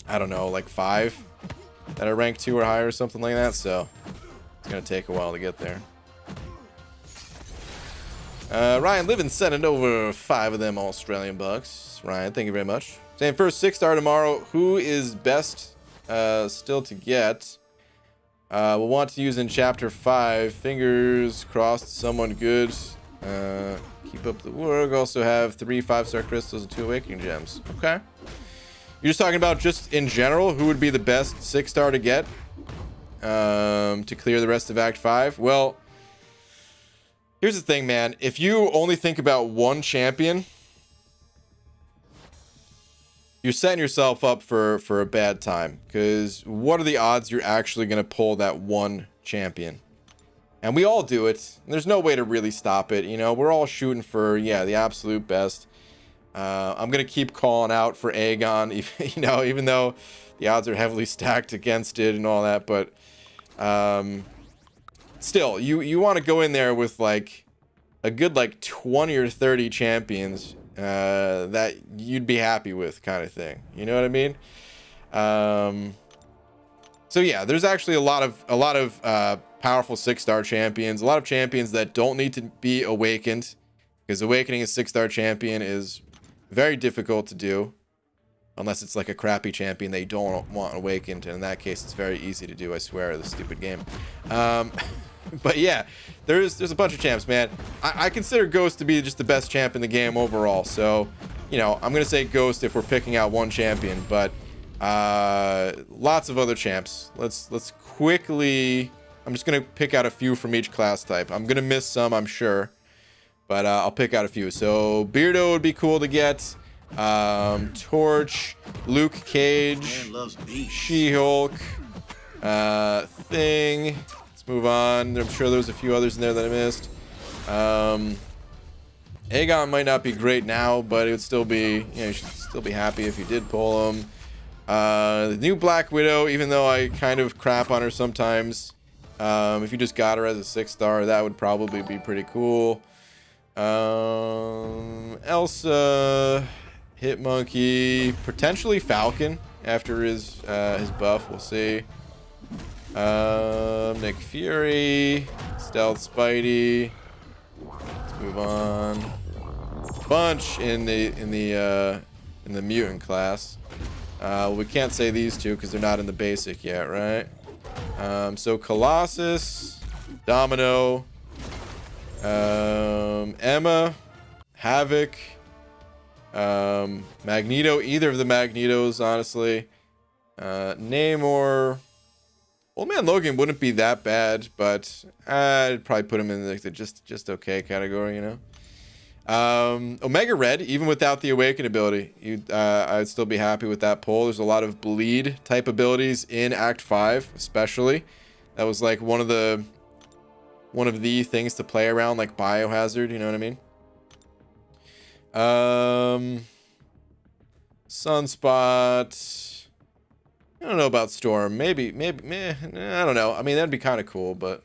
I don't know, like 5 that are ranked 2 or higher or something like that. So it's gonna take a while to get there. Ryan Livin sending over 5 of them Australian bucks. Ryan, thank you very much. Saying first 6-star tomorrow. Who is best still to get? We'll want to use in chapter 5. Fingers crossed, someone good. Keep up the work. Also have 3 5-star crystals and 2 awakening gems. Okay. You're just talking about just in general, who would be the best 6-star to get to clear the rest of Act 5? Well, here's the thing, man. If you only think about one champion, you're setting yourself up for a bad time. Because what are the odds you're actually going to pull that one champion? And we all do it. There's no way to really stop it. You know, we're all shooting for, yeah, the absolute best. I'm going to keep calling out for Aegon, you know, even though the odds are heavily stacked against it and all that. But still, you want to go in there with like a good like 20 or 30 champions that you'd be happy with, kind of thing. You know what I mean? So yeah, there's actually a lot of powerful 6-star champions, a lot of champions that don't need to be awakened, because awakening a 6-star champion is very difficult to do unless it's like a crappy champion they don't want awakened, and in that case it's very easy to do. I swear, the stupid game. But yeah, there's a bunch of champs, man. I consider Ghost to be just the best champ in the game overall, so you know, I'm gonna say Ghost if we're picking out one champion, but lots of other champs. Let's quickly, I'm just gonna pick out a few from each class type. I'm gonna miss some, I'm sure, but I'll pick out a few. So Beardo would be cool to get. Torch, Luke Cage, She-Hulk, Thing. Let's move on. I'm sure there's a few others in there that I missed. Aegon might not be great now, but it would still be, you know, you should still be happy if you did pull him. The new Black Widow, even though I kind of crap on her sometimes, if you just got her as a 6-star, that would probably be pretty cool. Elsa, Hitmonkey, potentially Falcon after his buff. We'll see. Nick Fury, Stealth Spidey. Let's move on. Bunch in the mutant class. We can't say these two because they're not in the basic yet, right? So Colossus, Domino, Emma, Havoc, Magneto. Either of the Magnetos, honestly. Namor. Old Man Logan wouldn't be that bad, but I'd probably put him in like the just okay category, you know. Omega Red, even without the Awaken ability, I'd still be happy with that pull. There's a lot of bleed type abilities in Act 5, especially. That was like one of the things to play around, like Biohazard, you know what I mean? Sunspot. I don't know about Storm. Maybe, I don't know. I mean, that'd be kind of cool, but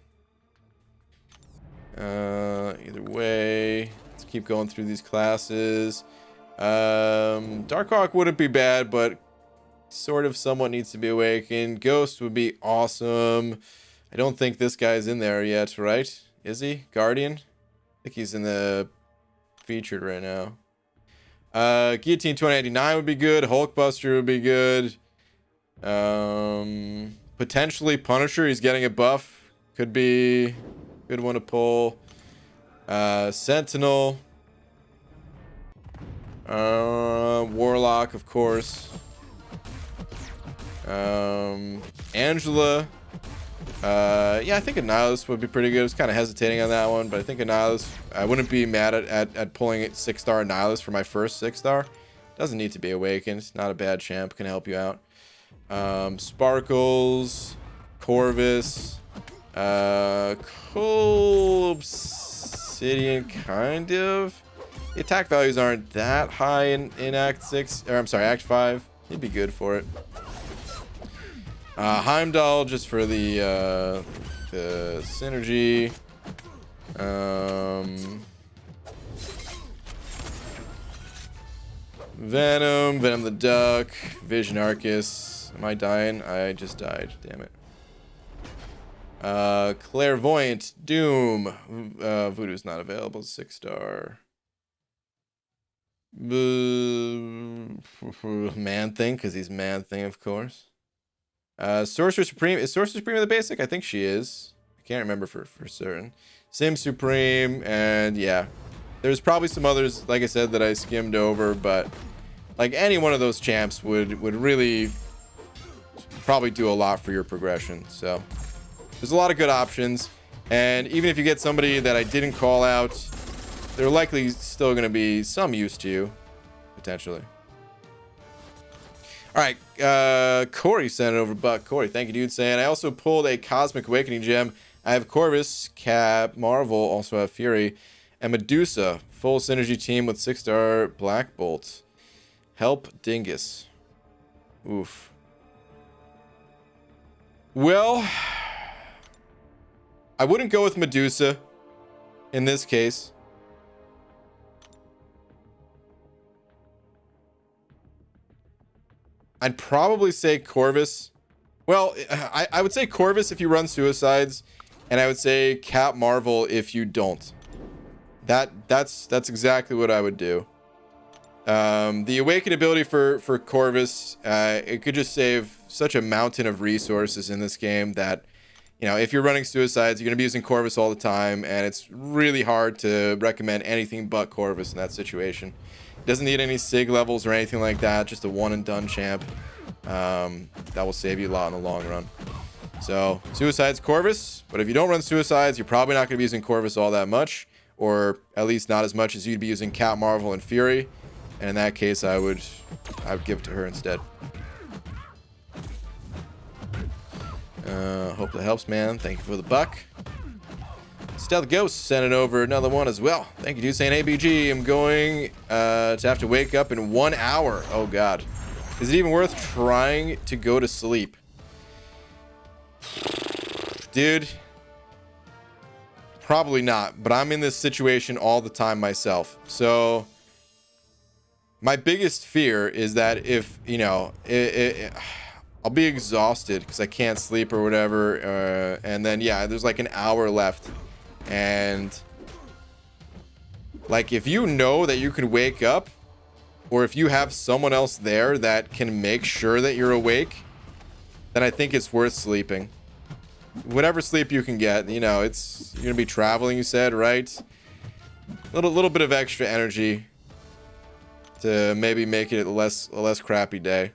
either way, let's keep going through these classes. Darkhawk wouldn't be bad, but sort of somewhat needs to be awakened. Ghost would be awesome. I don't think this guy's in there yet, right? Is he? Guardian? I think he's in the featured right now. Guillotine 2089 would be good. Hulkbuster would be good. Potentially Punisher. He's getting a buff. Could be a good one to pull. Sentinel. Warlock, of course. Angela. Yeah, I think Annihilus would be pretty good. I was kind of hesitating on that one, but I think Annihilus, I wouldn't be mad at pulling it 6-star Annihilus for my first 6-star. Doesn't need to be awakened. Not a bad champ. Can help you out. Sparkles, Corvus, Cool Obsidian, kind of. The attack values aren't that high in Act 6, or I'm sorry, Act 5. He'd be good for it. Heimdall just for the synergy. Venom the Duck, Vision Arcus. Am I dying? I just died. Damn it. Clairvoyant, Doom. Voodoo's not available. 6-star. Man Thing, because he's Man Thing, of course. Sorcerer Supreme. Is Sorcerer Supreme the basic? I think she is. I can't remember for certain. Sim Supreme, and yeah. There's probably some others, like I said, that I skimmed over, but like any one of those champs would really probably do a lot for your progression. So there's a lot of good options, and even if you get somebody that I didn't call out, they're likely still going to be some use to you, potentially. All right, Corey sent it over, Buck. Corey, thank you, dude. Saying I also pulled a Cosmic Awakening gem. I have Corvus, Cap, Marvel, also have Fury, and Medusa. Full synergy team with 6-star Black Bolt. Help Dingus. Oof. Well, I wouldn't go with Medusa in this case. I'd probably say Corvus. Well, I would say Corvus if you run Suicides, and I would say Cap Marvel if you don't. That's exactly what I would do. The Awaken ability for Corvus, it could just save such a mountain of resources in this game that, you know, if you're running Suicides, you're going to be using Corvus all the time, and it's really hard to recommend anything but Corvus in that situation. Doesn't need any SIG levels or anything like that, just a one and done champ. That will save you a lot in the long run. So Suicides, Corvus, but if you don't run Suicides, you're probably not going to be using Corvus all that much, or at least not as much as you'd be using Cat Marvel and Fury. And in that case, I would give it to her instead. Hope that helps, man. Thank you for the buck. Stealth Ghost sent it over another one as well. Thank you, dude. Saying, hey, BG, I'm going to have to wake up in 1 hour. Oh, God. Is it even worth trying to go to sleep? Dude, probably not. But I'm in this situation all the time myself. So my biggest fear is that if, you know, I'll be exhausted because I can't sleep or whatever. And then, yeah, there's like an hour left. And like, if you know that you can wake up, or if you have someone else there that can make sure that you're awake, then I think it's worth sleeping. Whatever sleep you can get, you know, you're gonna be traveling, you said, right? Little bit of extra energy to maybe make it a less crappy day.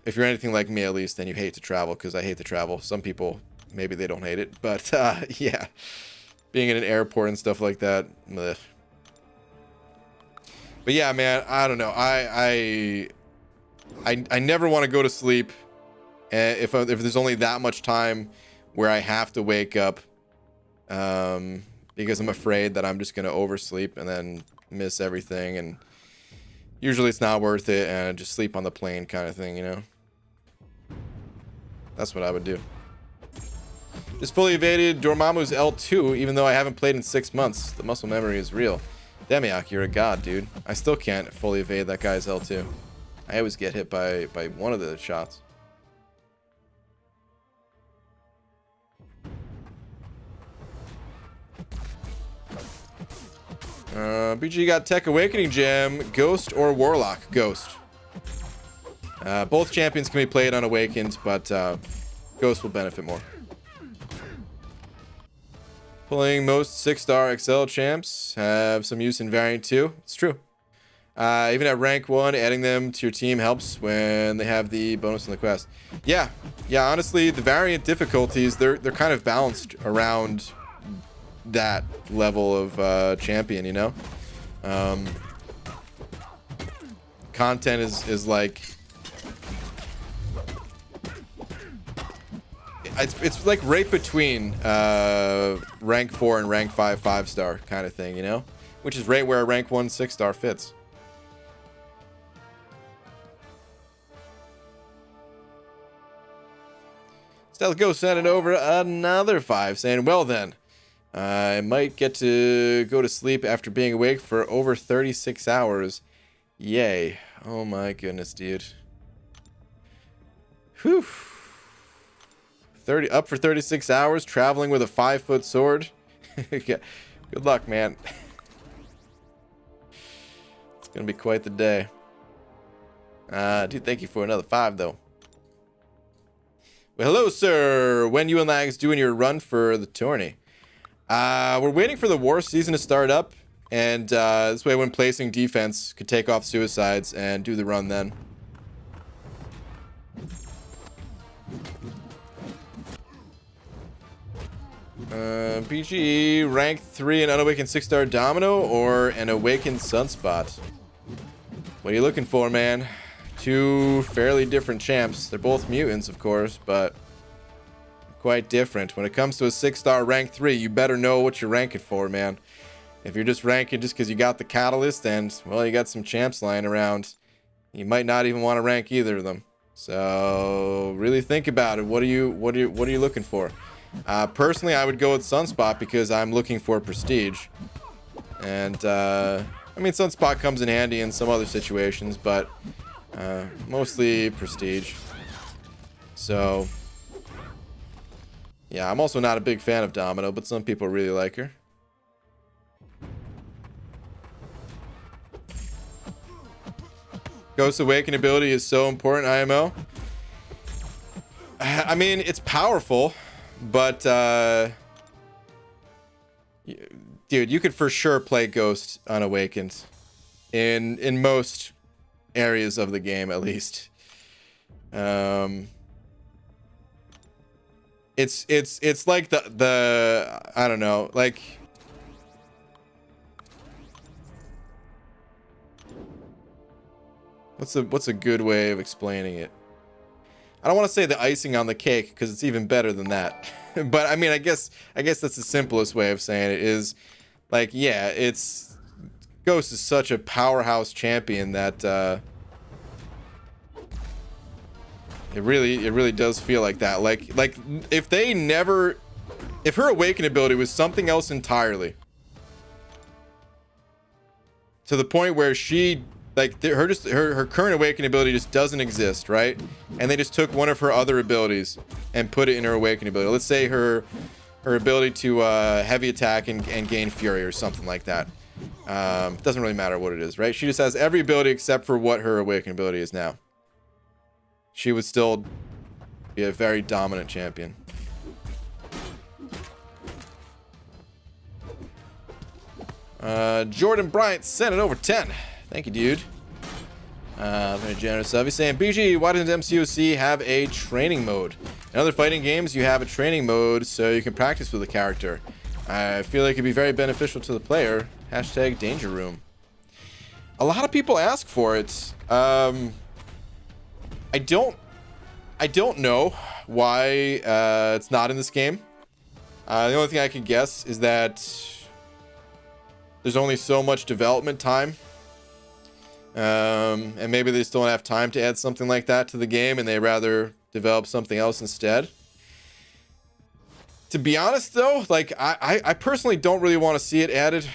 If you're anything like me, at least, then you hate to travel, because I hate to travel. Some people, maybe they don't hate it, but yeah, being in an airport and stuff like that. Ugh. But yeah, man, I don't know. I never want to go to sleep if there's only that much time where I have to wake up, because I'm afraid that I'm just gonna oversleep and then miss everything, and usually it's not worth it, and just sleep on the plane kind of thing, you know. That's what I would do. Just fully evaded Dormammu's L2, even though I haven't played in 6 months. The muscle memory is real. Demiak, you're a god, dude. I still can't fully evade that guy's L2. I always get hit by one of the shots. BG got Tech Awakening Gem, Ghost or Warlock? Ghost. Both champions can be played unawakened, but Ghost will benefit more. Pulling most 6-star XL champs have some use in variant too. It's true. Even at rank 1, adding them to your team helps when they have the bonus on the quest. Yeah, honestly, the variant difficulties, they're kind of balanced around that level of champion, you know? Content is like... It's like right between rank 4 and rank 5 5-star kind of thing, you know? Which is right where a rank 1 6-star fits. Stealth Ghost sent it over another 5, saying, well then, I might get to go to sleep after being awake for over 36 hours. Yay. Oh my goodness, dude. Whew. Up for 36 hours, traveling with a 5-foot sword. Yeah. Good luck, man. It's gonna be quite the day. Dude, thank you for another 5, though. Well, hello, sir. When you and Lags doing your run for the tourney? We're waiting for the war season to start up, and this way when placing defense could take off suicides and do the run then. PG, rank 3 an unawakened 6-star Domino or an awakened Sunspot? What are you looking for, man? Two fairly different champs. They're both mutants, of course, but quite different. When it comes to a 6-star rank 3, you better know what you're ranking for, man. If you're just ranking just because you got the catalyst and, well, you got some champs lying around, you might not even want to rank either of them. So really think about it. What are you looking for? Personally, I would go with Sunspot because I'm looking for prestige. And I mean, Sunspot comes in handy in some other situations, but mostly prestige. So yeah, I'm also not a big fan of Domino, but some people really like her. Ghost Awaken ability is so important, IMO. I mean, it's powerful, but dude, you could for sure play Ghost unawakened in most areas of the game, at least. It's like the I don't know, like what's a good way of explaining it? I don't want to say the icing on the cake because it's even better than that. But I mean, I guess that's the simplest way of saying it is like, yeah, it's Ghost is such a powerhouse champion that it really does feel like that. Like if her awaken ability was something else entirely, to the point where she like her current awaken ability just doesn't exist, right? And they just took one of her other abilities and put it in her awaken ability. Let's say her ability to heavy attack and gain fury or something like that. Doesn't really matter what it is, right? She just has every ability except for what her awaken ability is now. She would still be a very dominant champion. Jordan Bryant sent it over 10. Thank you, dude. Very generous of you. Saying, BG, why doesn't MCOC have a training mode? In other fighting games, you have a training mode so you can practice with a character. I feel like it'd be very beneficial to the player. Hashtag Danger Room. A lot of people ask for it. I don't know why it's not in this game. The only thing I can guess is that there's only so much development time. And maybe they just don't have time to add something like that to the game and they rather develop something else instead. To be honest though, like I personally don't really want to see it added.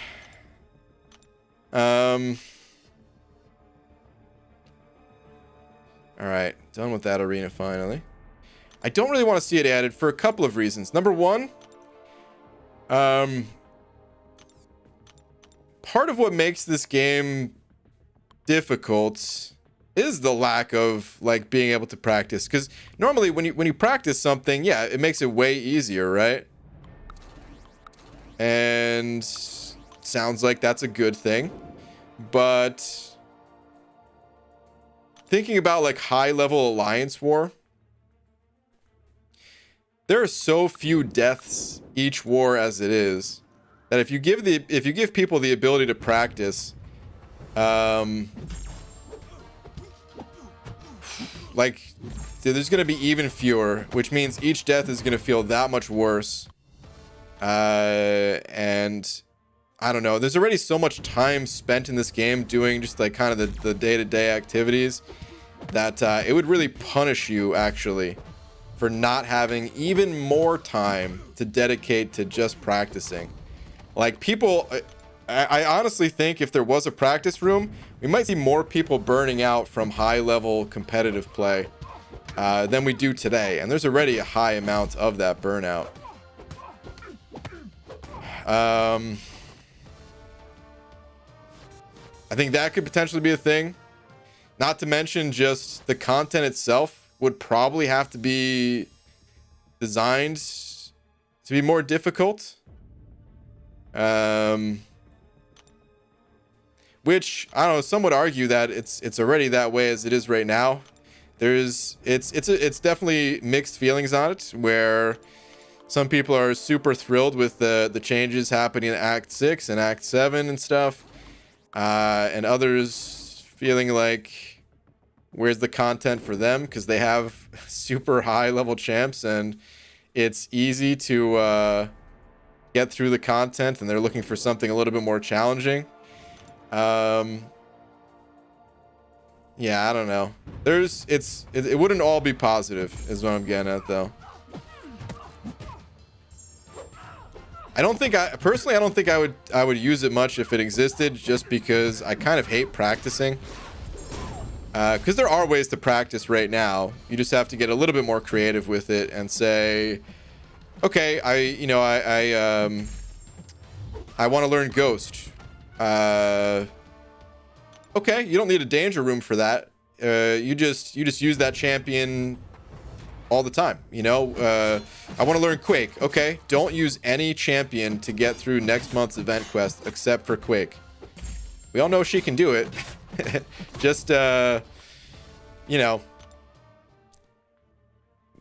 Alright, done with that arena finally. I don't really want to see it added for a couple of reasons. Number one, part of what makes this game difficult is the lack of like being able to practice, because normally when you practice something, yeah, it makes it way easier, right? And sounds like that's a good thing, but thinking about like high level alliance war, there are so few deaths each war as it is that if you give people the ability to practice, like there's going to be even fewer, which means each death is going to feel that much worse. And I don't know, there's already so much time spent in this game doing just like kind of the day-to-day activities that it would really punish you actually for not having even more time to dedicate to just practicing. Like people, I honestly think if there was a practice room, we might see more people burning out from high-level competitive play than we do today. And there's already a high amount of that burnout. I think that could potentially be a thing. Not to mention just the content itself would probably have to be designed to be more difficult. Which I don't know, some would argue that it's already that way as it is right now. It's definitely mixed feelings on it, where some people are super thrilled with the changes happening in Act 6 and Act 7 and stuff. And others feeling like, where's the content for them? Because they have super high level champs and it's easy to get through the content, and they're looking for something a little bit more challenging. Yeah, I don't know. It wouldn't all be positive is what I'm getting at, though. I don't think I would use it much if it existed, just because I kind of hate practicing. Because there are ways to practice right now. You just have to get a little bit more creative with it and say, okay, I want to learn Ghost. Okay, you don't need a danger room for that. You just use that champion all the time, you know. I want to learn Quake. Okay, don't use any champion to get through next month's event quest except for Quake. We all know she can do it. Just you know,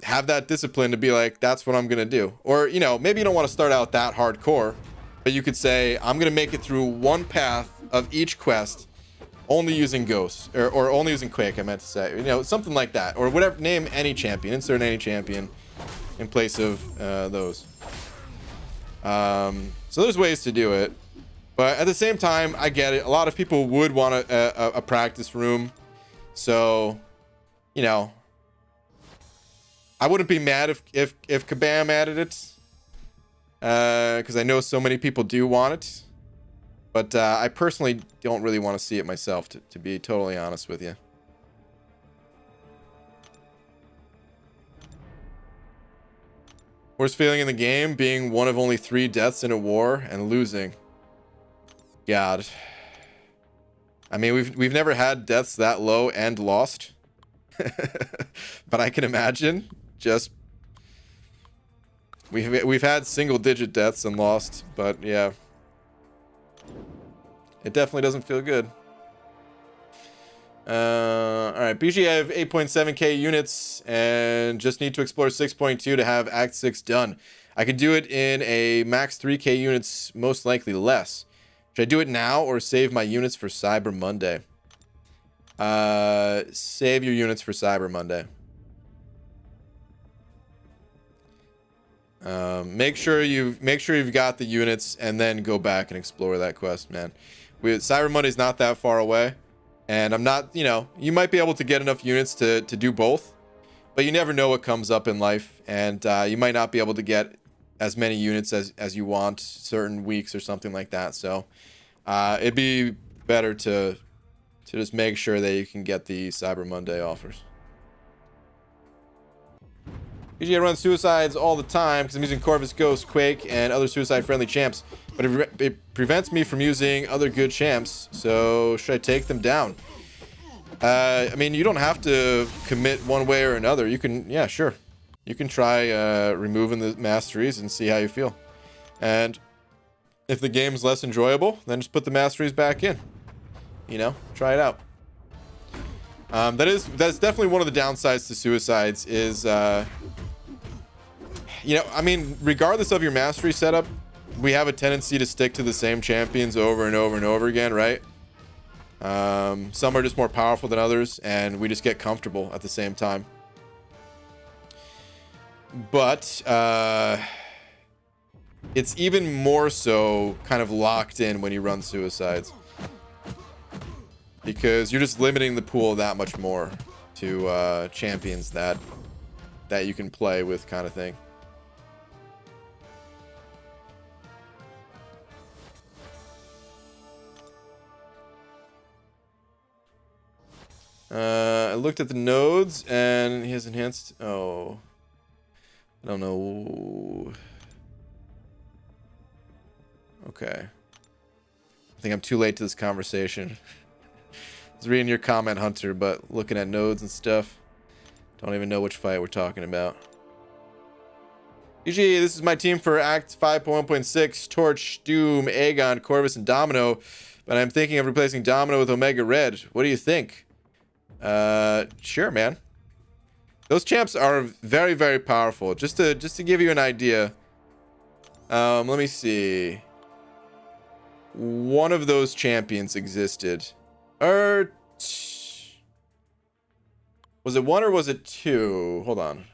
have that discipline to be like, that's what I'm gonna do. Or, you know, maybe you don't want to start out that hardcore, but you could say, I'm gonna make it through one path of each quest only using Ghost, or only using Quake, I meant to say, you know, something like that, or whatever. Name any champion, insert any champion in place of those. So there's ways to do it, but at the same time, I get it. A lot of people would want a practice room, so, you know, I wouldn't be mad if Kabam added it, because I know so many people do want it. But I personally don't really want to see it myself, to be totally honest with you. Worst feeling in the game, being one of only 3 deaths in a war and losing. God. I mean, we've never had deaths that low and lost. But I can imagine just we've had single-digit deaths and lost, but yeah. It definitely doesn't feel good. Alright, BG, I have 8.7k units and just need to explore 6.2 to have Act 6 done. I could do it in a max 3k units, most likely less. Should I do it now or save my units for Cyber Monday? Save your units for Cyber Monday. Make sure you've got the units and then go back and explore that quest, man. Cyber Monday's not that far away, and I'm not, you know, you might be able to get enough units to do both, but you never know what comes up in life, and you might not be able to get as many units as you want certain weeks or something like that. So it'd be better to just make sure that you can get the Cyber Monday offers. BGA runs suicides all the time because I'm using Corvus Ghost, Quake, and other suicide-friendly champs, but it prevents me from using other good champs, so should I take them down? I mean, you don't have to commit one way or another. You can, yeah, sure. You can try removing the masteries and see how you feel. And if the game's less enjoyable, then just put the masteries back in. You know, try it out. That's definitely one of the downsides to suicides is, you know, I mean, regardless of your mastery setup, we have a tendency to stick to the same champions over and over and over again, right? Some are just more powerful than others, and we just get comfortable at the same time. But it's even more so kind of locked in when you run suicides, because you're just limiting the pool that much more to champions that you can play with, kind of thing. I looked at the nodes and he has enhanced. Oh, I don't know. Okay, I think I'm too late to this conversation. I was reading your comment, Hunter, but looking at nodes and stuff, don't even know which fight we're talking about. UG, this is my team for Act 5.1.6, Torch, Doom, Aegon, Corvus, and Domino, but I'm thinking of replacing Domino with Omega Red. What do you think? Sure, man. Those champs are very, very powerful. Just to give you an idea, let me see. One of those champions existed. Was it one or was it two? Hold on.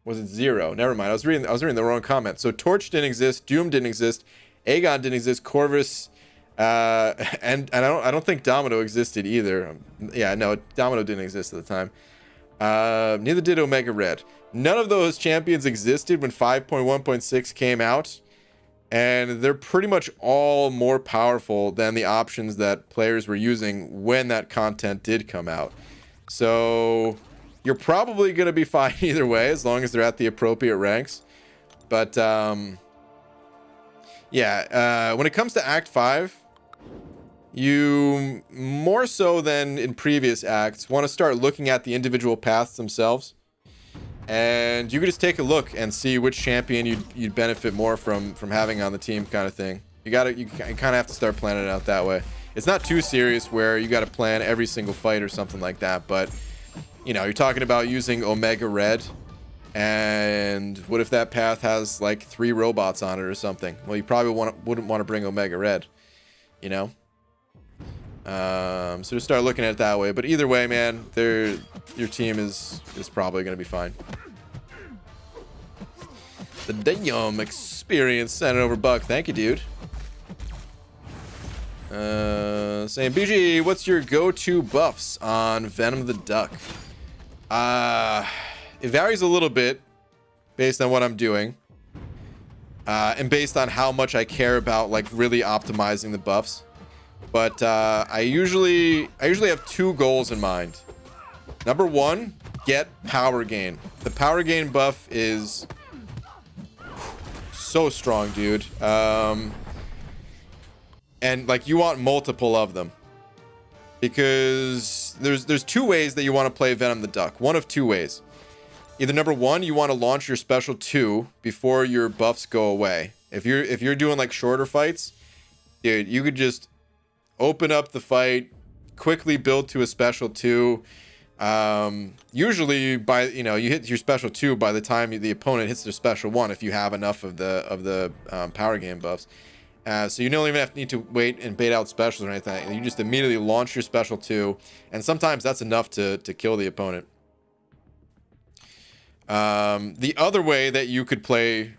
Was it zero? Never mind. I was reading the wrong comment. So Torch didn't exist, Doom didn't exist, Aegon didn't exist, Corvus, and I don't think Domino existed either. Yeah, no, Domino didn't exist at the time. Neither did Omega Red. None of those champions existed when 5.1.6 came out, and they're pretty much all more powerful than the options that players were using when that content did come out. So you're probably going to be fine either way, as long as they're at the appropriate ranks. But yeah, when it comes to Act 5, you, more so than in previous acts, want to start looking at the individual paths themselves. And you could just take a look and see which champion you'd benefit more from having on the team, kind of thing. You kind of have to start planning it out that way. It's not too serious where you got to plan every single fight or something like that, but you know, you're talking about using Omega Red, and what if that path has like 3 robots on it or something? Well, you probably wouldn't want to bring Omega Red, you know. So just start looking at it that way. But either way, man, your team is probably going to be fine. The damn experience sent over Buck. Thank you, dude. Saying, BG, what's your go-to buffs on Venom the Duck? It varies a little bit based on what I'm doing, and based on how much I care about like really optimizing the buffs. But I usually have 2 goals in mind. Number 1, get power gain. The power gain buff is so strong, dude. And like, you want multiple of them, because there's 2 ways that you want to play Venom the Duck. One of 2 ways. Either number 1, you want to launch your special 2 before your buffs go away. If you're doing like shorter fights, dude, you could just open up the fight, quickly build to a special 2. Usually you hit your special 2 by the time the opponent hits their special 1, if you have enough of the power game buffs. So you don't even need to wait and bait out specials or anything. You just immediately launch your special 2, and sometimes that's enough to kill the opponent. The other way that you could play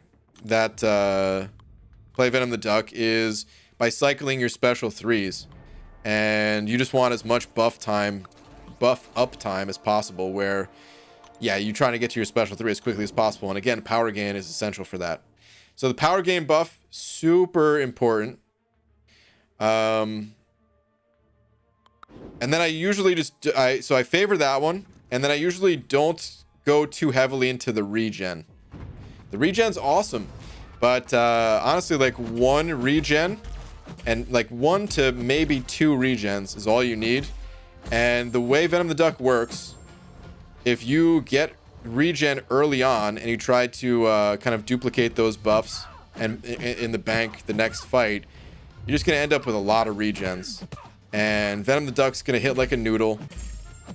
Venom the Duck is by cycling your special 3s, and you just want as much buff up time as possible, where yeah, you're trying to get to your special 3 as quickly as possible. And again, power gain is essential for that. So the power gain buff, super important. And then I usually I favor that one, and then I usually don't go too heavily into the regen. The regen's awesome, but honestly, like 1 regen and like 1 to maybe 2 regens is all you need. And the way Venom the Duck works, if you get regen early on and you try to kind of duplicate those buffs and in the bank the next fight, you're just gonna end up with a lot of regens. And Venom the Duck's gonna hit like a noodle,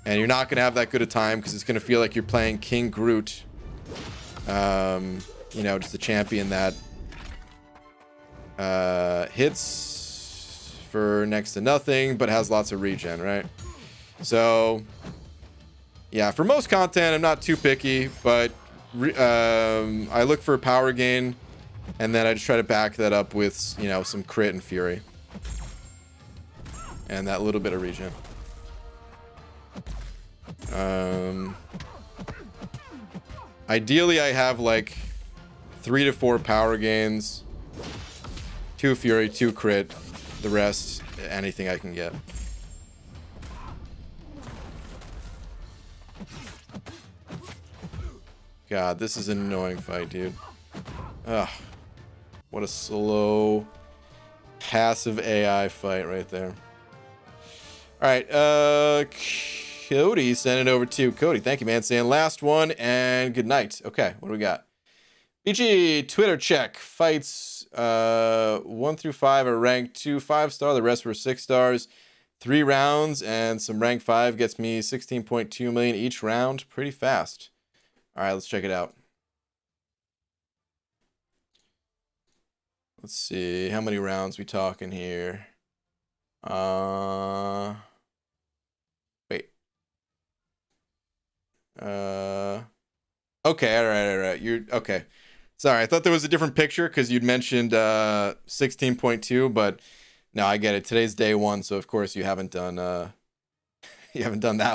and you're not gonna have that good a time because it's gonna feel like you're playing King Groot. You know, just a champion that hits for next to nothing but has lots of regen, right? So yeah, for most content I'm not too picky, but I look for power gain and then I just try to back that up with, you know, some crit and fury and that little bit of regen. Ideally I have like 3 to 4 power gains, 2 fury, 2 crit, the rest anything I can get. God, this is an annoying fight, dude. Ugh, what a slow passive AI fight right there. All right, Cody sent it over to Cody. Thank you, man. Saying last one and good night. Okay, what do we got? BG Twitter check. Fights 1 through 5 are ranked 2 5-star. The rest were 6 stars. 3 rounds and some rank 5 gets me 16.2 million each round. Pretty fast. All right, let's check it out. Let's see how many rounds we talking here. Wait. Okay, all right. You're okay. Sorry, I thought there was a different picture because you'd mentioned 16.2, but no, I get it. Today's day 1, so of course you haven't done that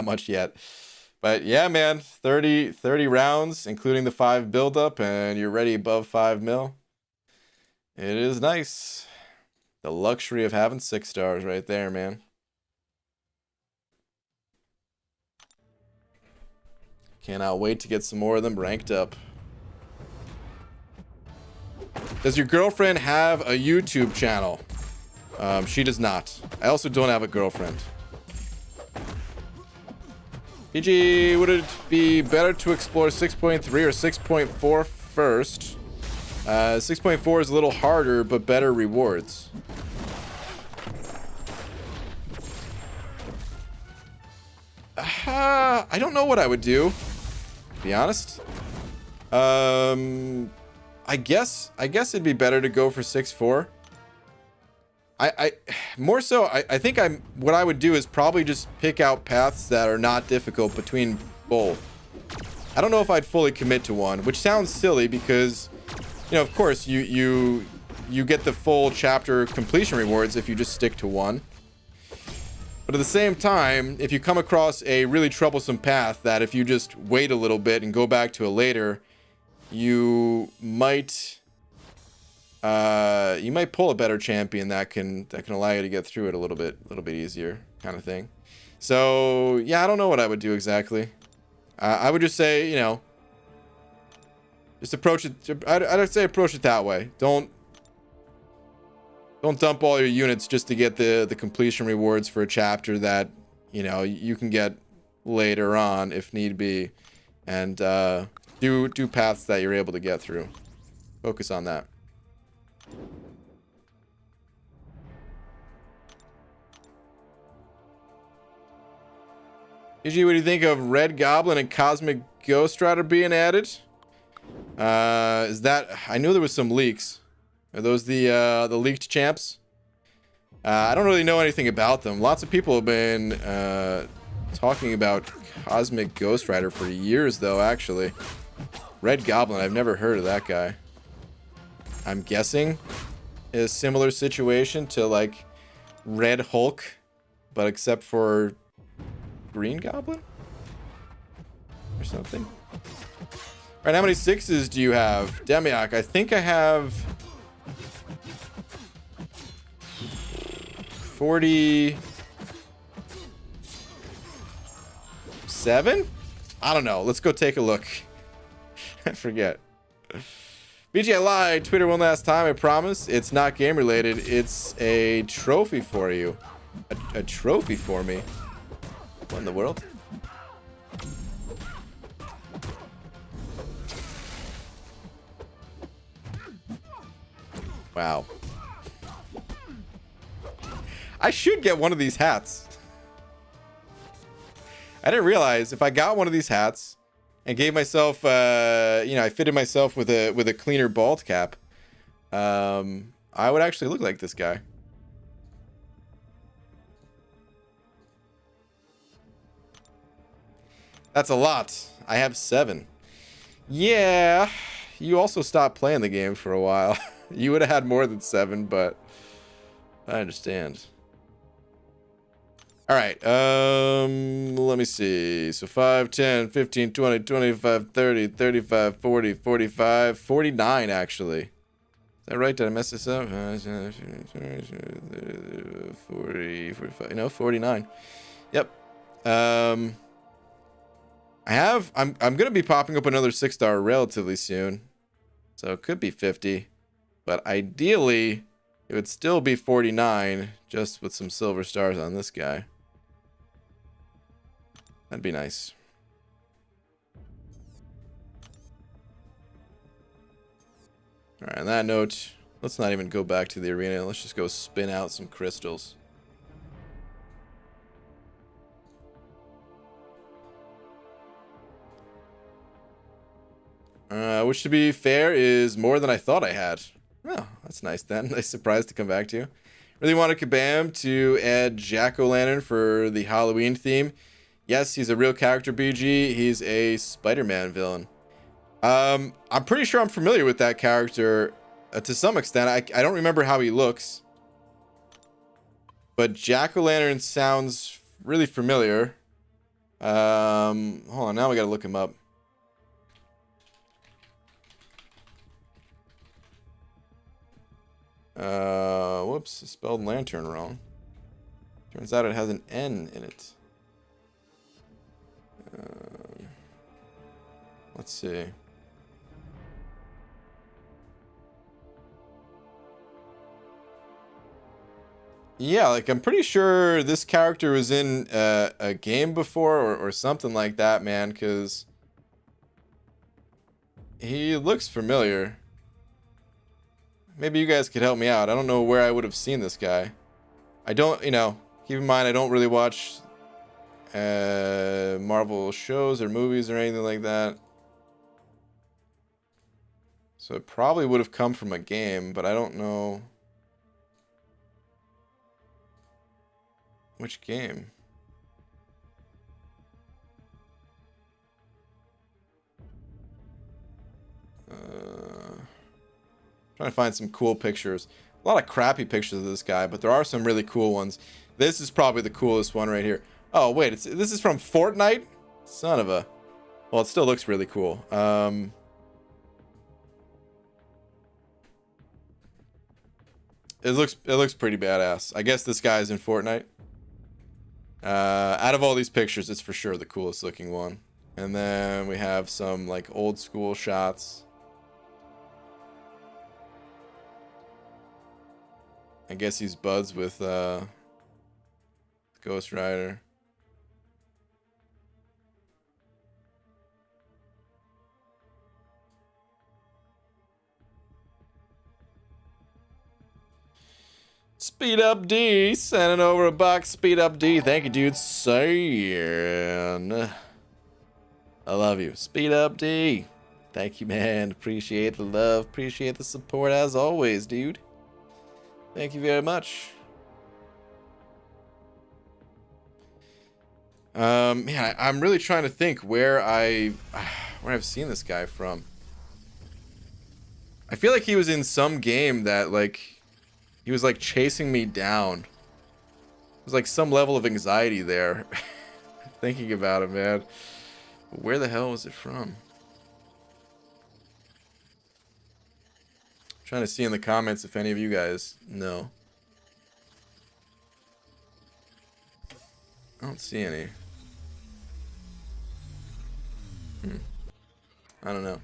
much yet. But yeah, man, 30 rounds, including the 5 buildup, and you're ready above 5 mil. It is nice. The luxury of having 6 stars right there, man. Cannot wait to get some more of them ranked up. Does your girlfriend have a YouTube channel? She does not. I also don't have a girlfriend. PG, would it be better to explore 6.3 or 6.4 first? 6.4 is a little harder, but better rewards. I don't know what I would do, to be honest. I guess it'd be better to go for 6.4. More so, I think what I would do is probably just pick out paths that are not difficult between both. I don't know if I'd fully commit to one, which sounds silly because, you know, of course you get the full chapter completion rewards if you just stick to one. But at the same time, if you come across a really troublesome path that if you just wait a little bit and go back to it later, you might pull a better champion that can allow you to get through it a little bit easier, kind of thing. So yeah, I don't know what I would do exactly. I would just say, you know, just approach it. I'd say approach it that way. Don't dump all your units just to get the completion rewards for a chapter that, you know, you can get later on if need be, and do paths that you're able to get through. Focus on that. PG, what do you think of Red Goblin and Cosmic Ghost Rider being added? Is that, I knew there was some leaks. Are those the leaked champs? I don't really know anything about them. Lots of people have been talking about Cosmic Ghost Rider for years, though, actually. Red Goblin, I've never heard of that guy. I'm guessing a similar situation to, like, Red Hulk, but except for Green Goblin? Or something. Alright, how many 6s do you have? Demiak, I think I have 47? I don't know. Let's go take a look. I forget. BG, I lied. Twitter one last time, I promise. It's not game related. It's a trophy for you. A trophy for me. What in the world? Wow. I should get one of these hats. I didn't realize if I got one of these hats and gave myself, you know, I fitted myself with a cleaner bald cap, I would actually look like this guy. That's a lot. I have 7. Yeah, you also stopped playing the game for a while. You would have had more than 7, but I understand. All right, let me see. So 5, 10, 15, 20, 25, 30, 35, 40, 45, 49 actually. Is that right? Did I mess this up? 40, 45, no, 49. Yep. I'm gonna be popping up another 6-star relatively soon. So it could be 50. But ideally, it would still be 49, just with some silver stars on this guy. That'd be nice. Alright, on that note, let's not even go back to the arena. Let's just go spin out some crystals. Which, to be fair, is more than I thought I had. Oh, that's nice then. Nice surprise to come back to. Really wanted Kabam to add Jack-O-Lantern for the Halloween theme. Yes, he's a real character, BG. He's a Spider-Man villain. I'm pretty sure I'm familiar with that character to some extent. I don't remember how he looks. But Jack-O-Lantern sounds really familiar. Hold on, now we gotta look him up. Whoops, I spelled lantern wrong. Turns out it has an N in it. Let's see. Yeah, like I'm pretty sure this character was in a game before or something like that, man, because he looks familiar. Maybe you guys could help me out. I don't know where I would have seen this guy. I don't, you know, keep in mind I don't really watch Marvel shows or movies or anything like that. So it probably would have come from a game, but I don't know which game. Trying to find some cool pictures. A lot of crappy pictures of this guy, but there are some really cool ones. This is probably the coolest one right here. Oh, wait, this is from Fortnite? Son of a... Well, it still looks really cool. It looks pretty badass. I guess this guy's in Fortnite. Out of all these pictures, it's for sure the coolest looking one. And then we have some like old school shots. I guess he's buds with Ghost Rider. Speed Up D sending over a box. Speed Up D, thank you, dude. Saying, I love you. Speed Up D, thank you, man. Appreciate the love, appreciate the support as always, dude. Thank you very much. Man, I'm really trying to think where I've seen this guy from. I feel like he was in some game that like he was like chasing me down. There's like some level of anxiety there. Thinking about it, man. Where the hell was it from? Trying to see in the comments if any of you guys know. I don't see any. I don't know.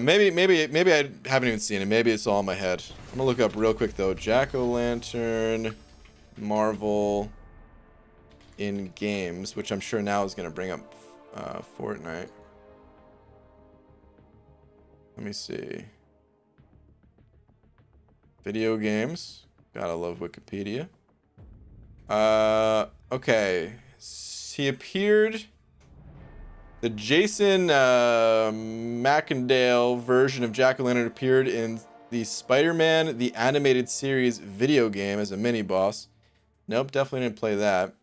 Maybe I haven't even seen it. Maybe it's all in my head. I'm gonna look up real quick though. Jack-O-Lantern, Marvel in games, which I'm sure now is gonna bring up Fortnite. Let me see. Video games. Gotta love Wikipedia. Okay. He appeared. The Jason Macendale version of Jack-o'-lantern appeared in the Spider-Man the Animated Series video game as a mini-boss. Nope, definitely didn't play that.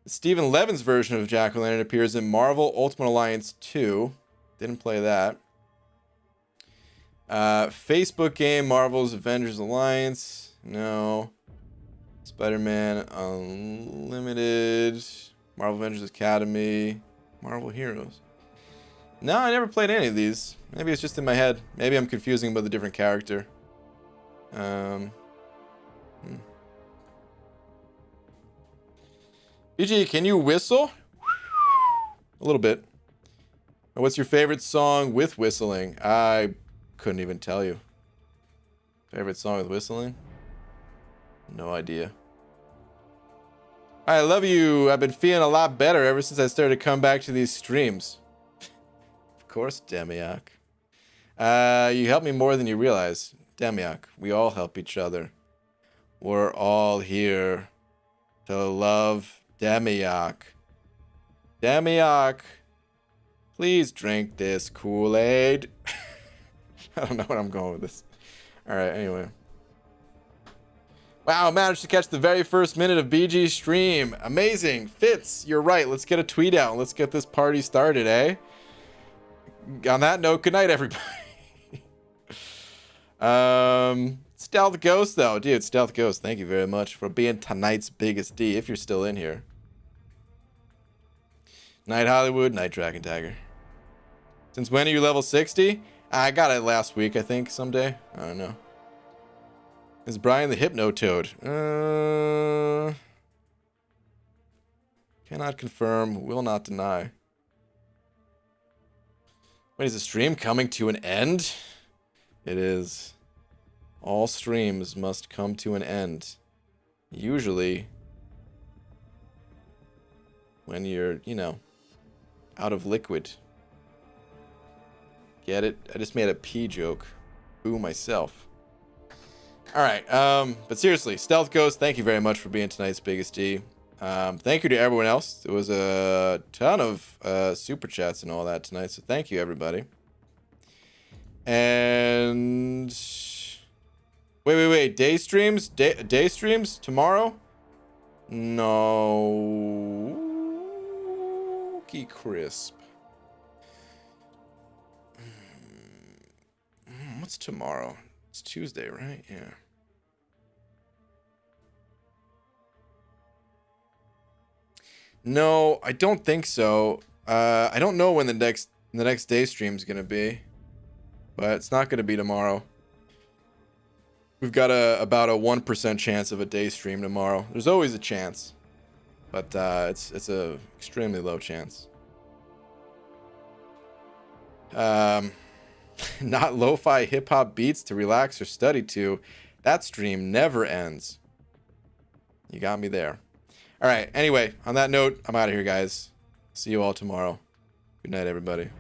Stephen Levin's version of Jack-o'-lantern appears in Marvel Ultimate Alliance 2. Didn't play that. Facebook game, Marvel's Avengers Alliance. No. Spider-Man Unlimited. Marvel Avengers Academy. Marvel Heroes. No, I never played any of these. Maybe it's just in my head. Maybe I'm confusing about the different character. BG, can you whistle? A little bit. What's your favorite song with whistling? I couldn't even tell you. Favorite song with whistling? No idea. I love you. I've been feeling a lot better ever since I started to come back to these streams. Of course, Demiak. You help me more than you realize. Demiak, we all help each other. We're all here to love Demiak. Demiak, please drink this Kool-Aid. I don't know what I'm going with this. All right, anyway. Wow, managed to catch the very first minute of BG's stream. Amazing. Fitz, you're right. Let's get a tweet out and let's get this party started, eh? On that note, good night, everybody. Stealth Ghost, though. Dude, Stealth Ghost, thank you very much for being tonight's biggest D, if you're still in here. Night Hollywood, Night Dragon Tiger. Since when are you level 60? I got it last week, I think, someday. I don't know. Is Brian the Hypnotoad? Cannot confirm, will not deny. Wait, is the stream coming to an end? It is. All streams must come to an end. Usually, when you're, you know, out of liquid. Get it? I just made a pee joke. Boo myself. Alright, but seriously, Stealth Ghost, thank you very much for being tonight's biggest D. Thank you to everyone else. There was a ton of super chats and all that tonight, so thank you, everybody. And wait, day streams? Day streams tomorrow? No. Key crisp. What's tomorrow? It's Tuesday, right? Yeah. No, I don't think so. I don't know when the next day stream is gonna be, but it's not gonna be tomorrow. We've got about a 1% chance of a day stream tomorrow. There's always a chance, but it's a extremely low chance. Not lo-fi hip-hop beats to relax or study to. That stream never ends. You got me there. All right, anyway, on that note, I'm out of here, guys. See you all tomorrow. Good night, everybody.